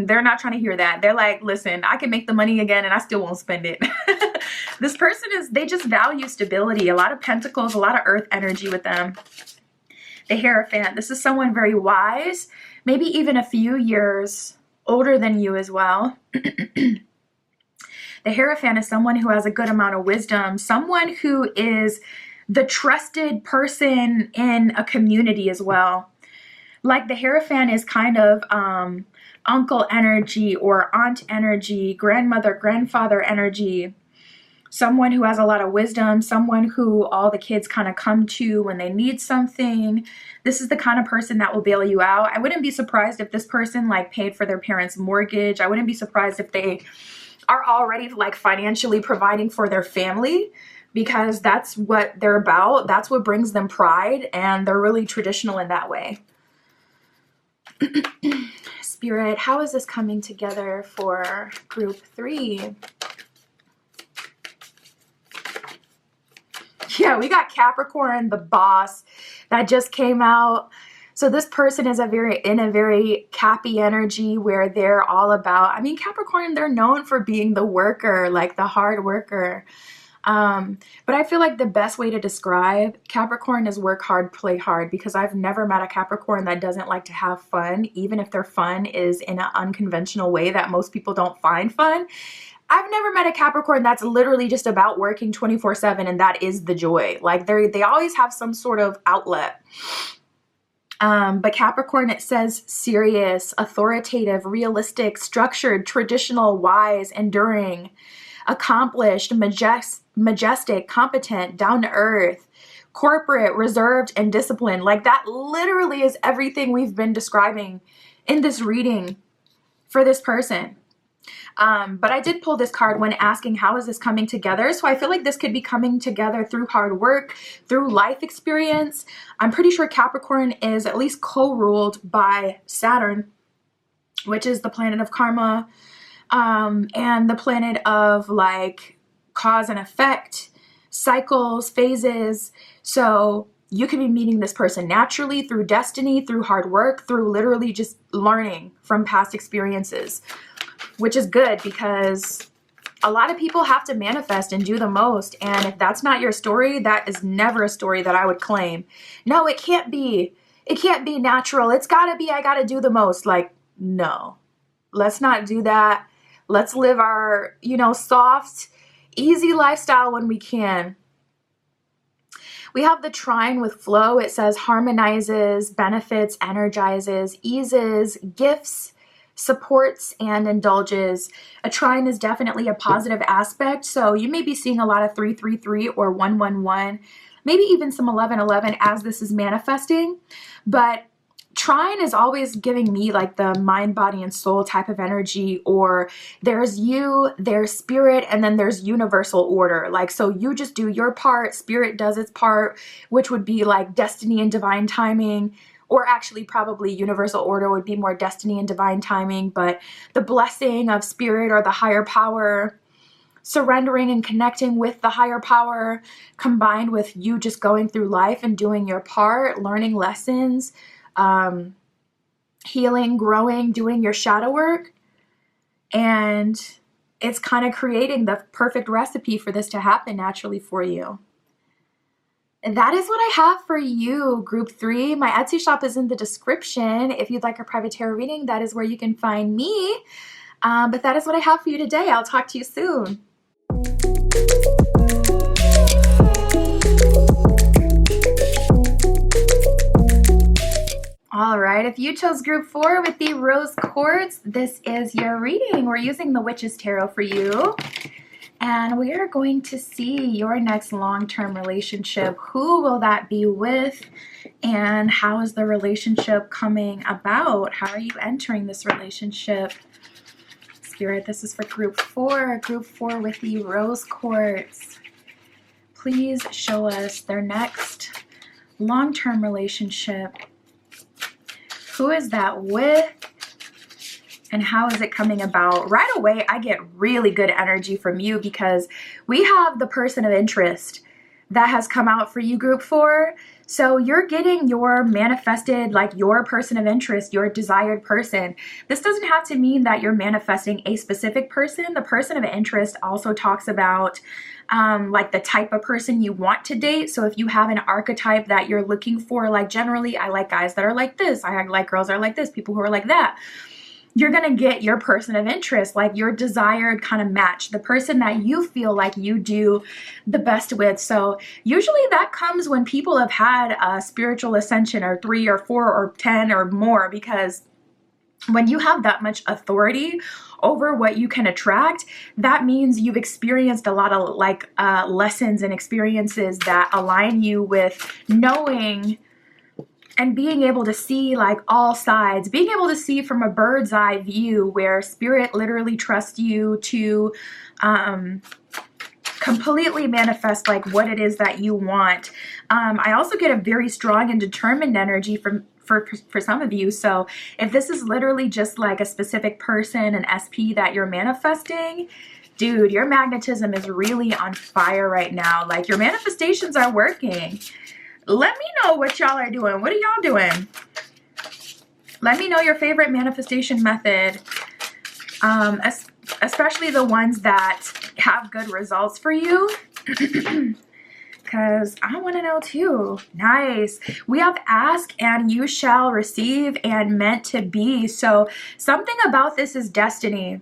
They're not trying to hear that. They're like, listen, I can make the money again and I still won't spend it. This person they just value stability. A lot of pentacles, a lot of earth energy with them. The Hierophant. This is someone very wise, maybe even a few years older than you as well. The Hierophant is someone who has a good amount of wisdom, someone who is the trusted person in a community as well. Like the Hierophant is kind of uncle energy or aunt energy, grandmother, grandfather energy. Someone who has a lot of wisdom, someone who all the kids kind of come to when they need something. This is the kind of person that will bail you out. I wouldn't be surprised if this person like paid for their parents' mortgage. I wouldn't be surprised if they are already like financially providing for their family, because that's what they're about. That's what brings them pride, and they're really traditional in that way. Spirit, how is this coming together for group 3? Yeah, we got Capricorn, the boss, that just came out. So this person is in a very Cappy energy where they're all about, I mean, Capricorn, they're known for being the worker, like the hard worker. But I feel like the best way to describe Capricorn is work hard, play hard, because I've never met a Capricorn that doesn't like to have fun, even if their fun is in an unconventional way that most people don't find fun. I've never met a Capricorn that's literally just about working 24/7 and that is the joy. Like they always have some sort of outlet. But Capricorn, it says serious, authoritative, realistic, structured, traditional, wise, enduring, accomplished, majestic, competent, down to earth, corporate, reserved, and disciplined. Like that literally is everything we've been describing in this reading for this person. But I did pull this card when asking how is this coming together. So I feel like this could be coming together through hard work, through life experience. I'm pretty sure Capricorn is at least co-ruled by Saturn, which is the planet of karma, and the planet of like cause and effect, cycles, phases. So you could be meeting this person naturally through destiny, through hard work, through literally just learning from past experiences, which is good because a lot of people have to manifest and do the most. And if that's not your story, that is never a story that I would claim. No, it can't be. It can't be natural. It's gotta be, I gotta do the most. Like, no, let's not do that. Let's live our, soft, easy lifestyle when we can. We have the trine with flow. It says harmonizes, benefits, energizes, eases, gifts, supports, and indulges. A trine is definitely a positive aspect. So you may be seeing a lot of 333 or 111, maybe even some 1111 as this is manifesting. But trine is always giving me like the mind, body, and soul type of energy, or there's you, there's spirit, and then there's universal order. Like, so you just do your part, spirit does its part, which would be like destiny and divine timing, or actually probably universal order would be more destiny and divine timing, but the blessing of spirit or the higher power, surrendering and connecting with the higher power, combined with you just going through life and doing your part, learning lessons, healing, growing, doing your shadow work. And it's kind of creating the perfect recipe for this to happen naturally for you. And that is what I have for you, Group 3. My Etsy shop is in the description. If you'd like a private tarot reading, that is where you can find me. But that is what I have for you today. I'll talk to you soon. All right, if you chose Group 4 with the Rose Quartz, this is your reading. We're using the Witch's Tarot for you. And we are going to see your next long-term relationship. Who will that be with? And how is the relationship coming about? How are you entering this relationship? Spirit, this is for Group 4. Group 4 with the Rose Quartz. Please show us their next long-term relationship. Who is that with? And how is it coming about? Right away, I get really good energy from you because we have the person of interest that has come out for you, Group 4. So you're getting your manifested, like your person of interest, your desired person. This doesn't have to mean that you're manifesting a specific person. The person of interest also talks about like the type of person you want to date. So if you have an archetype that you're looking for, like generally, I like guys that are like this. I like girls that are like this, people who are like that. You're going to get your person of interest, like your desired kind of match, the person that you feel like you do the best with. So usually that comes when people have had a spiritual ascension or 3 or 4 or 10 or more, because when you have that much authority over what you can attract, that means you've experienced a lot of like lessons and experiences that align you with knowing and being able to see like all sides, being able to see from a bird's eye view where spirit literally trusts you to completely manifest like what it is that you want. I also get a very strong and determined energy for some of you. So if this is literally just like a specific person, an SP that you're manifesting, dude, your magnetism is really on fire right now. Like, your manifestations are working. Let me know what y'all are doing. What are y'all doing? Let me know your favorite manifestation method, especially the ones that have good results for you. Because I want to know too. Nice. We have ask and you shall receive and meant to be. So something about this is destiny.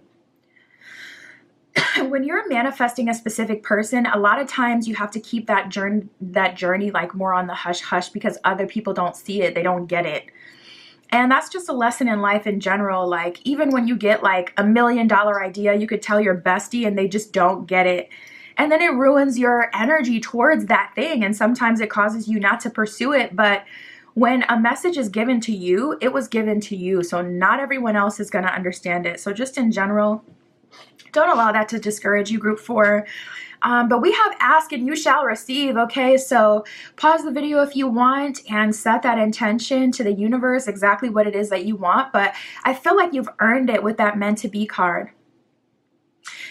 When you're manifesting a specific person, a lot of times you have to keep that journey like more on the hush hush because other people don't see it. They don't get it. And that's just a lesson in life in general. Like, even when you get like $1 million idea, you could tell your bestie and they just don't get it. And then it ruins your energy towards that thing. And sometimes it causes you not to pursue it. But when a message is given to you, it was given to you. So not everyone else is going to understand it. So just in general, don't allow that to discourage you, group 4. But we have ask and you shall receive. Okay, so pause the video if you want and set that intention to the universe, exactly what it is that you want. But I feel like you've earned it with that meant to be card.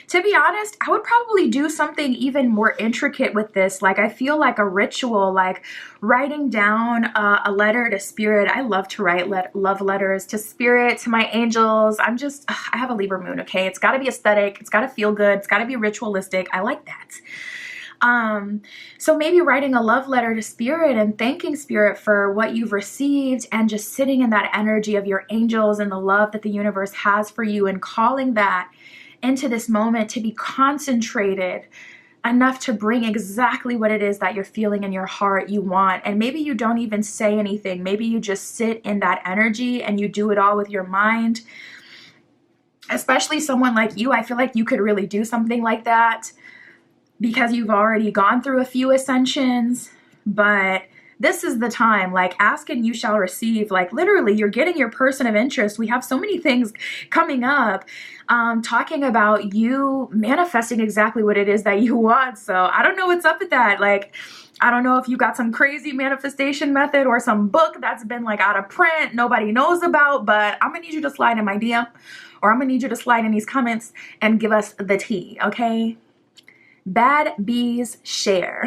To be honest, I would probably do something even more intricate with this. Like, I feel like a ritual, like writing down a letter to spirit. I love to write love letters to spirit, to my angels. I have a Libra moon, okay? It's got to be aesthetic. It's got to feel good. It's got to be ritualistic. I like that. So maybe writing a love letter to spirit and thanking spirit for what you've received and just sitting in that energy of your angels and the love that the universe has for you and calling that into this moment to be concentrated enough to bring exactly what it is that you're feeling in your heart you want. And maybe you don't even say anything. Maybe you just sit in that energy and you do it all with your mind. Especially someone like you, I feel like you could really do something like that because you've already gone through a few ascensions. But this is the time, like, ask and you shall receive. Like, literally, you're getting your person of interest. We have so many things coming up talking about you manifesting exactly what it is that you want. So I don't know what's up with that. Like, I don't know if you got some crazy manifestation method or some book that's been like out of print nobody knows about, but I'm gonna need you to slide in my DM, or I'm gonna need you to slide in these comments and give us the tea, okay? Bad bees share.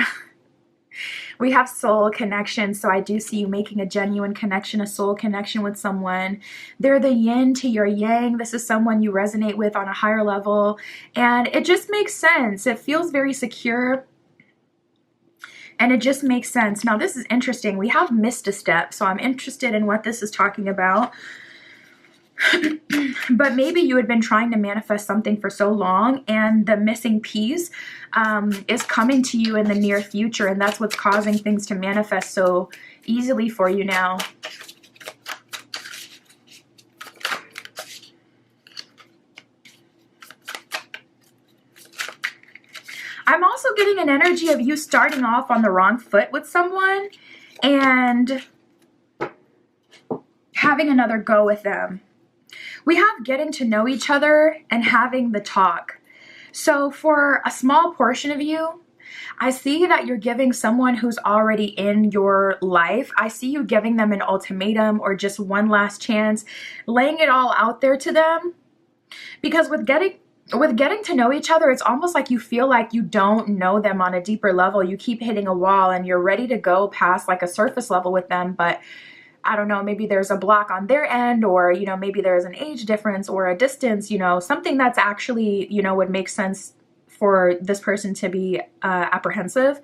We have soul connection, so I do see you making a genuine connection, a soul connection with someone. They're the yin to your yang. This is someone you resonate with on a higher level, and it just makes sense. It feels very secure, and it just makes sense. Now, this is interesting. We have missed a step, so I'm interested in what this is talking about. But maybe you had been trying to manifest something for so long and the missing piece is coming to you in the near future, and that's what's causing things to manifest so easily for you now. I'm also getting an energy of you starting off on the wrong foot with someone and having another go with them. We have getting to know each other and having the talk. So for a small portion of you, I see that you're giving someone who's already in your life, I see you giving them an ultimatum or just one last chance, laying it all out there to them. Because with getting to know each other, it's almost like you feel like you don't know them on a deeper level. You keep hitting a wall and you're ready to go past like a surface level with them, but I don't know, maybe there's a block on their end, or, you know, maybe there's an age difference or a distance, you know, something that's actually, you know, would make sense for this person to be apprehensive.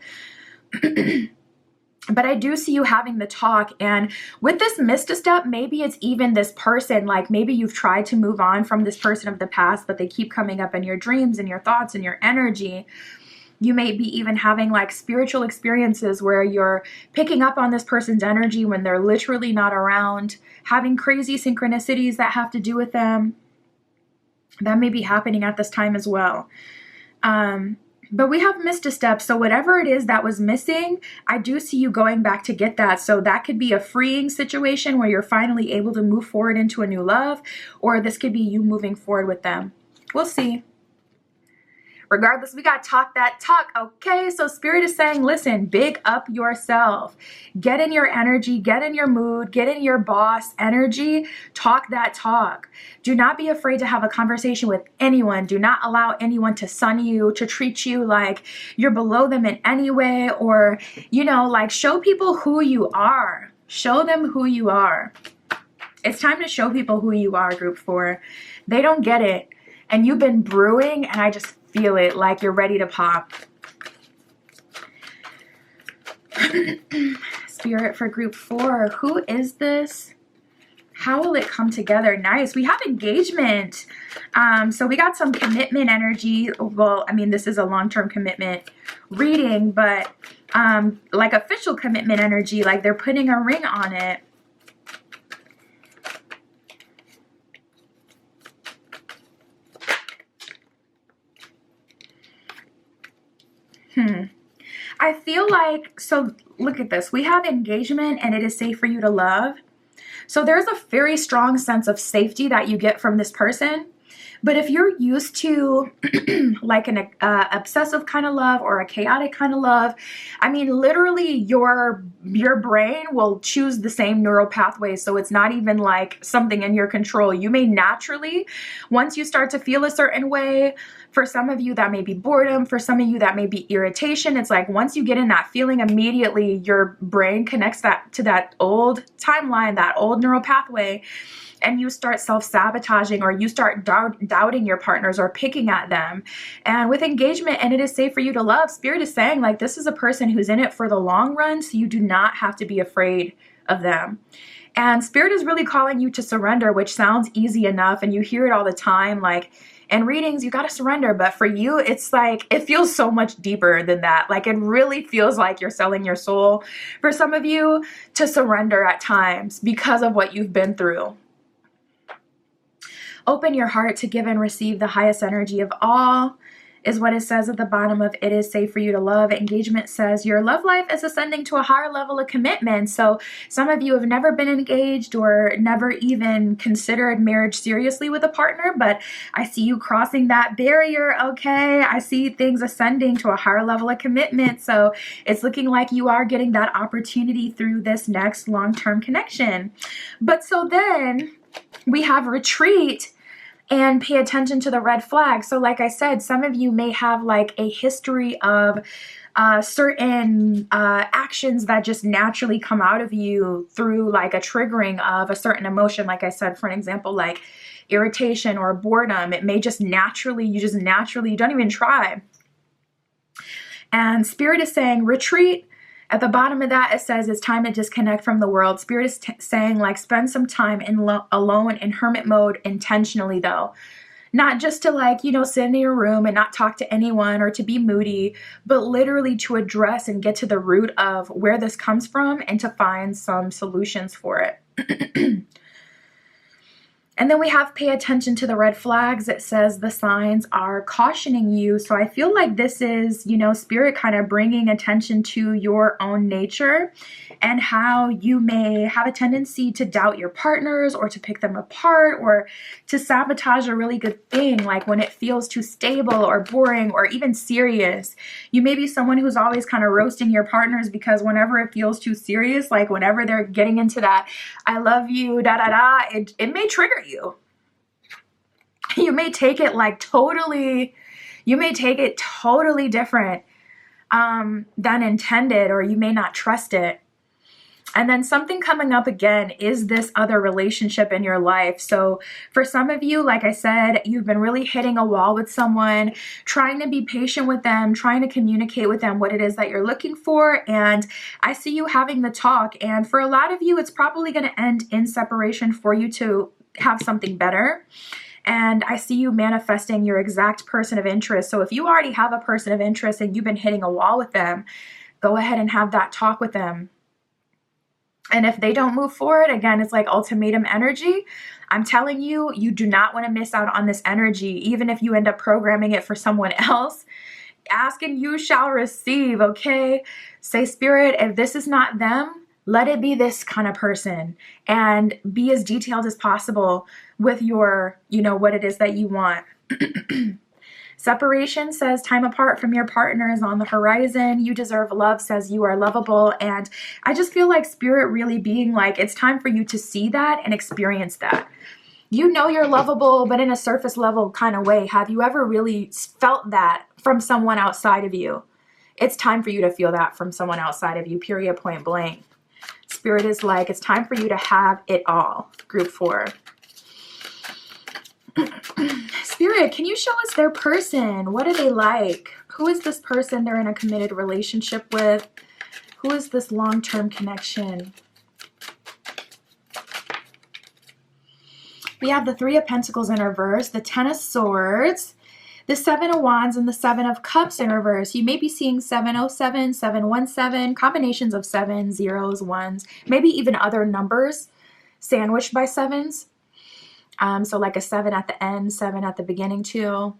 But I do see you having the talk, and with this missed a step, maybe it's even this person, like maybe you've tried to move on from this person of the past, but they keep coming up in your dreams and your thoughts and your energy. You may be even having like spiritual experiences where you're picking up on this person's energy when they're literally not around, having crazy synchronicities that have to do with them. That may be happening at this time as well. But we have missed a step. So whatever it is that was missing, I do see you going back to get that. So that could be a freeing situation where you're finally able to move forward into a new love, or this could be you moving forward with them. We'll see. Regardless, we got to talk that talk. Okay, so Spirit is saying, listen, big up yourself. Get in your energy, get in your mood, get in your boss energy. Talk that talk. Do not be afraid to have a conversation with anyone. Do not allow anyone to sun you, to treat you like you're below them in any way, or, like, show people who you are. Show them who you are. It's time to show people who you are, Group 4. They don't get it. And you've been brewing, and I just feel it, like you're ready to pop. Spirit for Group 4. Who is this? How will it come together? Nice. We have engagement. So we got some commitment energy. Well, I mean, this is a long-term commitment reading, but like official commitment energy, like they're putting a ring on it. I feel like, so look at this. We have engagement and it is safe for you to love. So there's a very strong sense of safety that you get from this person. But if you're used to like an obsessive kind of love or a chaotic kind of love, I mean, literally your brain will choose the same neural pathways. So it's not even like something in your control. You may naturally, once you start to feel a certain way, for some of you that may be boredom, for some of you that may be irritation. It's like once you get in that feeling, immediately your brain connects that to that old timeline, that old neural pathway. And you start self-sabotaging, or you start doubting your partners or picking at them. And with engagement, and it is safe for you to love, Spirit is saying, like, this is a person who's in it for the long run, so you do not have to be afraid of them. And Spirit is really calling you to surrender, which sounds easy enough, and you hear it all the time, like, in readings, you got to surrender. But for you, it's like, it feels so much deeper than that. Like, it really feels like you're selling your soul, for some of you, to surrender at times because of what you've been through. Open your heart to give and receive the highest energy of all, is what it says at the bottom of It Is Safe for You to Love. Engagement says your love life is ascending to a higher level of commitment. So some of you have never been engaged or never even considered marriage seriously with a partner, but I see you crossing that barrier, okay? I see things ascending to a higher level of commitment. So it's looking like you are getting that opportunity through this next long-term connection. But so then we have retreat and pay attention to the red flag. So like I said, some of you may have like a history of certain actions that just naturally come out of you through like a triggering of a certain emotion. Like I said, for an example, like irritation or boredom. It may just naturally, you don't even try. And Spirit is saying retreat. At the bottom of that, it says it's time to disconnect from the world. Spirit is saying, like, spend some time alone in hermit mode intentionally, though. Not just to, like, sit in your room and not talk to anyone or to be moody, but literally to address and get to the root of where this comes from and to find some solutions for it. And then we have pay attention to the red flags. It says the signs are cautioning you. So I feel like this is, Spirit kind of bringing attention to your own nature and how you may have a tendency to doubt your partners or to pick them apart or to sabotage a really good thing. Like when it feels too stable or boring or even serious, you may be someone who's always kind of roasting your partners because whenever it feels too serious, like whenever they're getting into that, I love you, it may trigger you. You may take it like totally different than intended, or you may not trust it. And then something coming up again is this other relationship in your life. So for some of you, like I said, you've been really hitting a wall with someone, trying to be patient with them, trying to communicate with them what it is that you're looking for. And I see you having the talk. And for a lot of you, it's probably going to end in separation for you to have something better. And I see you manifesting your exact person of interest. So if you already have a person of interest and you've been hitting a wall with them, go ahead and have that talk with them. And if they don't move forward, again, it's like ultimatum energy. I'm telling you, you do not want to miss out on this energy, even if you end up programming it for someone else. Ask and you shall receive, okay? Say, Spirit, if this is not them, let it be this kind of person, and be as detailed as possible with your, what it is that you want. Separation says time apart from your partner is on the horizon. You deserve love says you are lovable. And I just feel like Spirit really being like, it's time for you to see that and experience that. You know you're lovable, but in a surface level kind of way. Have you ever really felt that from someone outside of you? It's time for you to feel that from someone outside of you, period, point blank. Spirit is like, it's time for you to have it all. Group 4. Spirit, can you show us their person? What are they like? Who is this person they're in a committed relationship with? Who is this long-term connection? We have the 3 of Pentacles in reverse, the 10 of Swords, the 7 of Wands, and the 7 of Cups in reverse. You may be seeing 707, 717, combinations of 7s, 0s, 1s, maybe even other numbers sandwiched by 7s. So like a 7 at the end, 7 at the beginning too.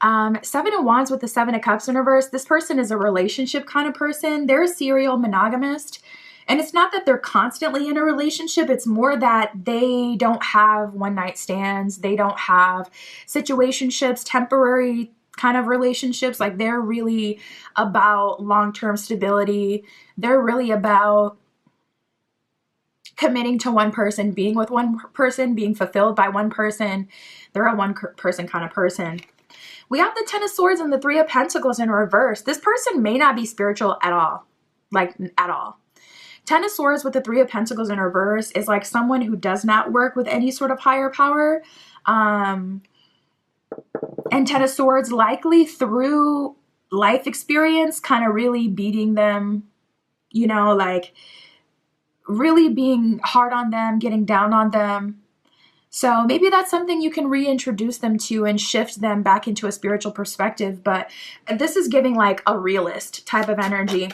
7 of Wands with the 7 of Cups in reverse. This person is a relationship kind of person. They're a serial monogamist. And it's not that they're constantly in a relationship. It's more that they don't have one-night stands. They don't have situationships, temporary kind of relationships. Like they're really about long-term stability. They're really about committing to one person, being with one person, being fulfilled by one person. They're a one-person kind of person. We have the 10 of Swords and the 3 of Pentacles in reverse. This person may not be spiritual at all. Like, at all. 10 of Swords with the 3 of Pentacles in reverse is like someone who does not work with any sort of higher power. And 10 of Swords likely through life experience kind of really beating them, you know, like really being hard on them, getting down on them. So maybe that's something you can reintroduce them to and shift them back into a spiritual perspective. But this is giving like a realist type of energy.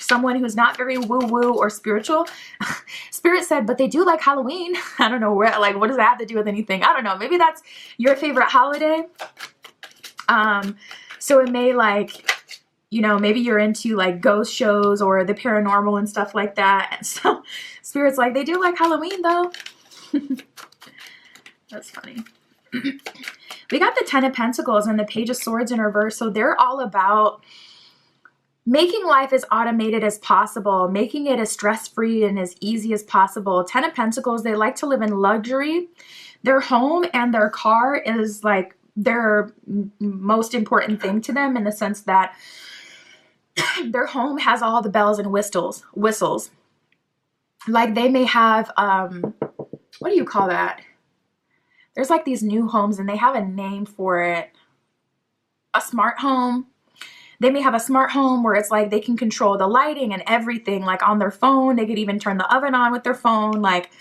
Someone who's not very woo-woo or spiritual. Spirit said, but they do like Halloween. I don't know where, like, what does that have to do with anything? I don't know. Maybe that's your favorite holiday. So it may like, you know, maybe you're into like ghost shows or the paranormal and stuff like that. And so Spirit's like, they do like Halloween though. That's funny. We got the 10 of Pentacles and the Page of Swords in reverse. So they're all about making life as automated as possible, making it as stress-free and as easy as possible. 10 of Pentacles, they like to live in luxury. Their home and their car is like their most important thing to them in the sense that their home has all the bells and whistles. Like they may have, what do you call that? There's like these new homes and they have a name for it. A smart home. They may have a smart home where it's like they can control the lighting and everything like on their phone. They could even turn the oven on with their phone. Like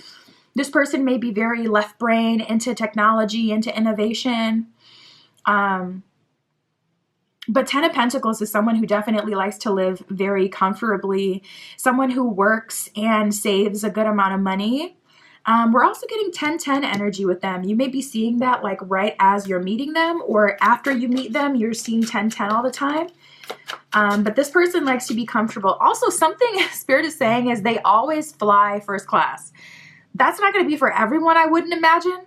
this person may be very left brain, into technology, into innovation. But 10 of Pentacles is someone who definitely likes to live very comfortably. Someone who works and saves a good amount of money. We're also getting 10-10 energy with them. You may be seeing that like right as you're meeting them or after you meet them, you're seeing 10-10 all the time. But this person likes to be comfortable. Also, something Spirit is saying is they always fly first class. That's not going to be for everyone, I wouldn't imagine.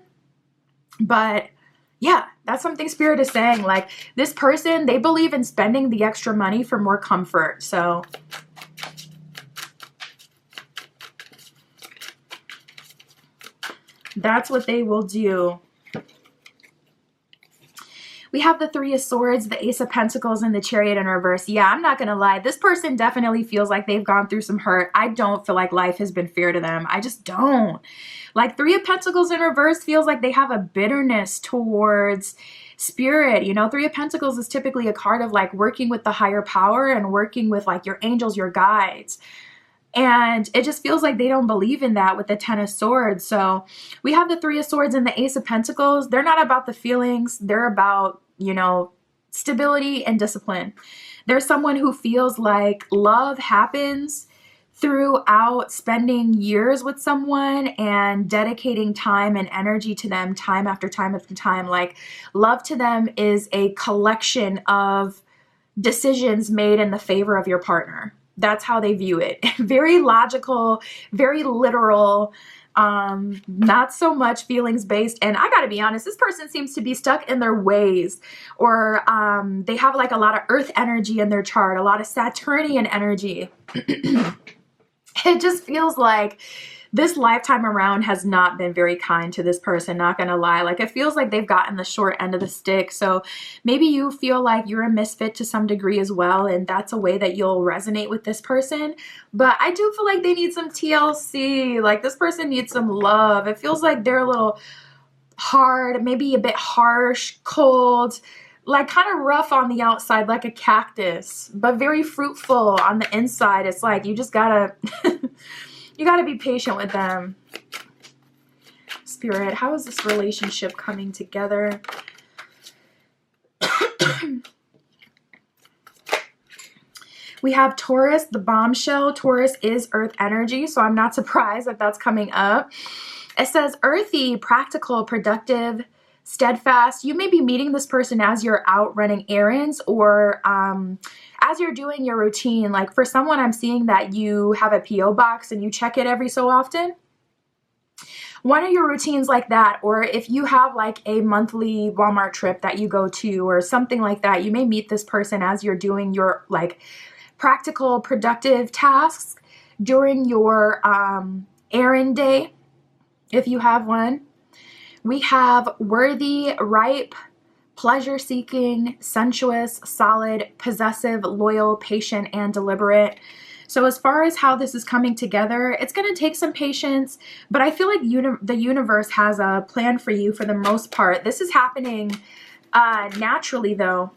But yeah, that's something Spirit is saying. Like this person, they believe in spending the extra money for more comfort. So that's what they will do. We have the 3 of Swords, the Ace of Pentacles, and the Chariot in reverse. Yeah, I'm not going to lie. This person definitely feels like they've gone through some hurt. I don't feel like life has been fair to them. I just don't. Like 3 of Pentacles in reverse feels like they have a bitterness towards Spirit. You know, 3 of Pentacles is typically a card of like working with the higher power and working with like your angels, your guides. And it just feels like they don't believe in that with the 10 of Swords. So we have the 3 of Swords and the Ace of Pentacles. They're not about the feelings. They're about, you know, stability and discipline. They're someone who feels like love happens throughout spending years with someone and dedicating time and energy to them time after time after time. Like love to them is a collection of decisions made in the favor of your partner. That's how they view it. Very logical, very literal. Not so much feelings based. And I gotta be honest, this person seems to be stuck in their ways, or they have like a lot of earth energy in their chart, a lot of Saturnian energy. It just feels like this lifetime around has not been very kind to this person, not gonna lie. Like, it feels like they've gotten the short end of the stick. So maybe you feel like you're a misfit to some degree as well, and that's a way that you'll resonate with this person. But I do feel like they need some TLC. Like, this person needs some love. It feels like they're a little hard, maybe a bit harsh, cold, like kind of rough on the outside, like a cactus, but very fruitful on the inside. It's like you just gotta you gotta be patient with them. Spirit, how is this relationship coming together? We have Taurus, the bombshell. Taurus is earth energy, so I'm not surprised that that's coming up. It says earthy, practical, productive, steadfast. You may be meeting this person as you're out running errands, or as you're doing your routine. Like, for someone, I'm seeing that you have a PO box and you check it every so often. One of your routines like that, or if you have like a monthly Walmart trip that you go to or something like that, you may meet this person as you're doing your like practical, productive tasks during your errand day, if you have one. We have worthy, ripe, pleasure-seeking, sensuous, solid, possessive, loyal, patient, and deliberate. So as far as how this is coming together, it's going to take some patience, but I feel like the universe has a plan for you for the most part. This is happening naturally, though.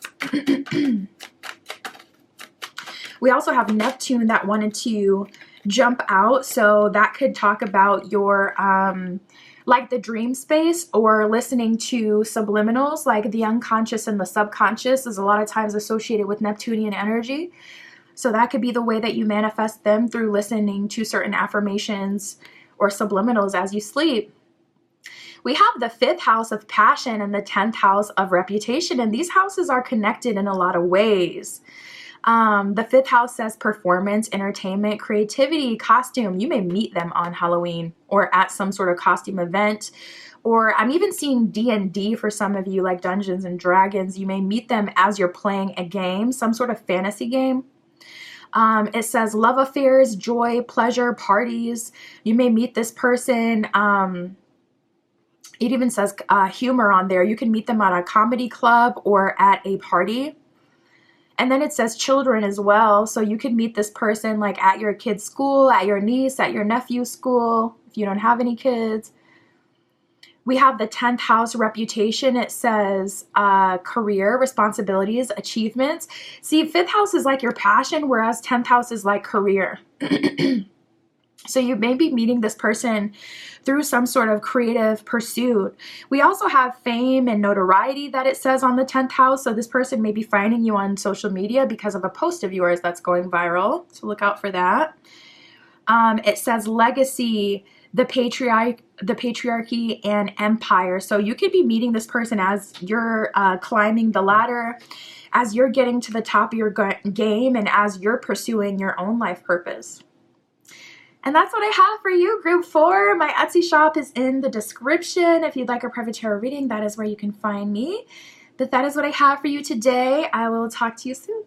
We also have Neptune that wanted to jump out, so that could talk about your like the dream space, or listening to subliminals. Like the unconscious and the subconscious is a lot of times associated with Neptunian energy. So that could be the way that you manifest them, through listening to certain affirmations or subliminals as you sleep. We have the 5th house of passion and the 10th house of reputation, and these houses are connected in a lot of ways. The 5th house says performance, entertainment, creativity, costume. You may meet them on Halloween or at some sort of costume event. Or I'm even seeing D&D for some of you, like Dungeons and Dragons. You may meet them as you're playing a game, some sort of fantasy game. It says love affairs, joy, pleasure, parties. You may meet this person. It even says humor on there. You can meet them at a comedy club or at a party. And then it says children as well. So you could meet this person like at your kid's school, at your niece, at your nephew's school, if you don't have any kids. We have the 10th house reputation. It says career, responsibilities, achievements. See, 5th house is like your passion, whereas 10th house is like career. So you may be meeting this person through some sort of creative pursuit. We also have fame and notoriety that it says on the 10th house. So this person may be finding you on social media because of a post of yours that's going viral. So look out for that. It says legacy, the patriarchy, and empire. So you could be meeting this person as you're climbing the ladder, as you're getting to the top of your game, and as you're pursuing your own life purpose. And that's what I have for you, Group 4. My Etsy shop is in the description. If you'd like a private tarot reading, that is where you can find me. But that is what I have for you today. I will talk to you soon.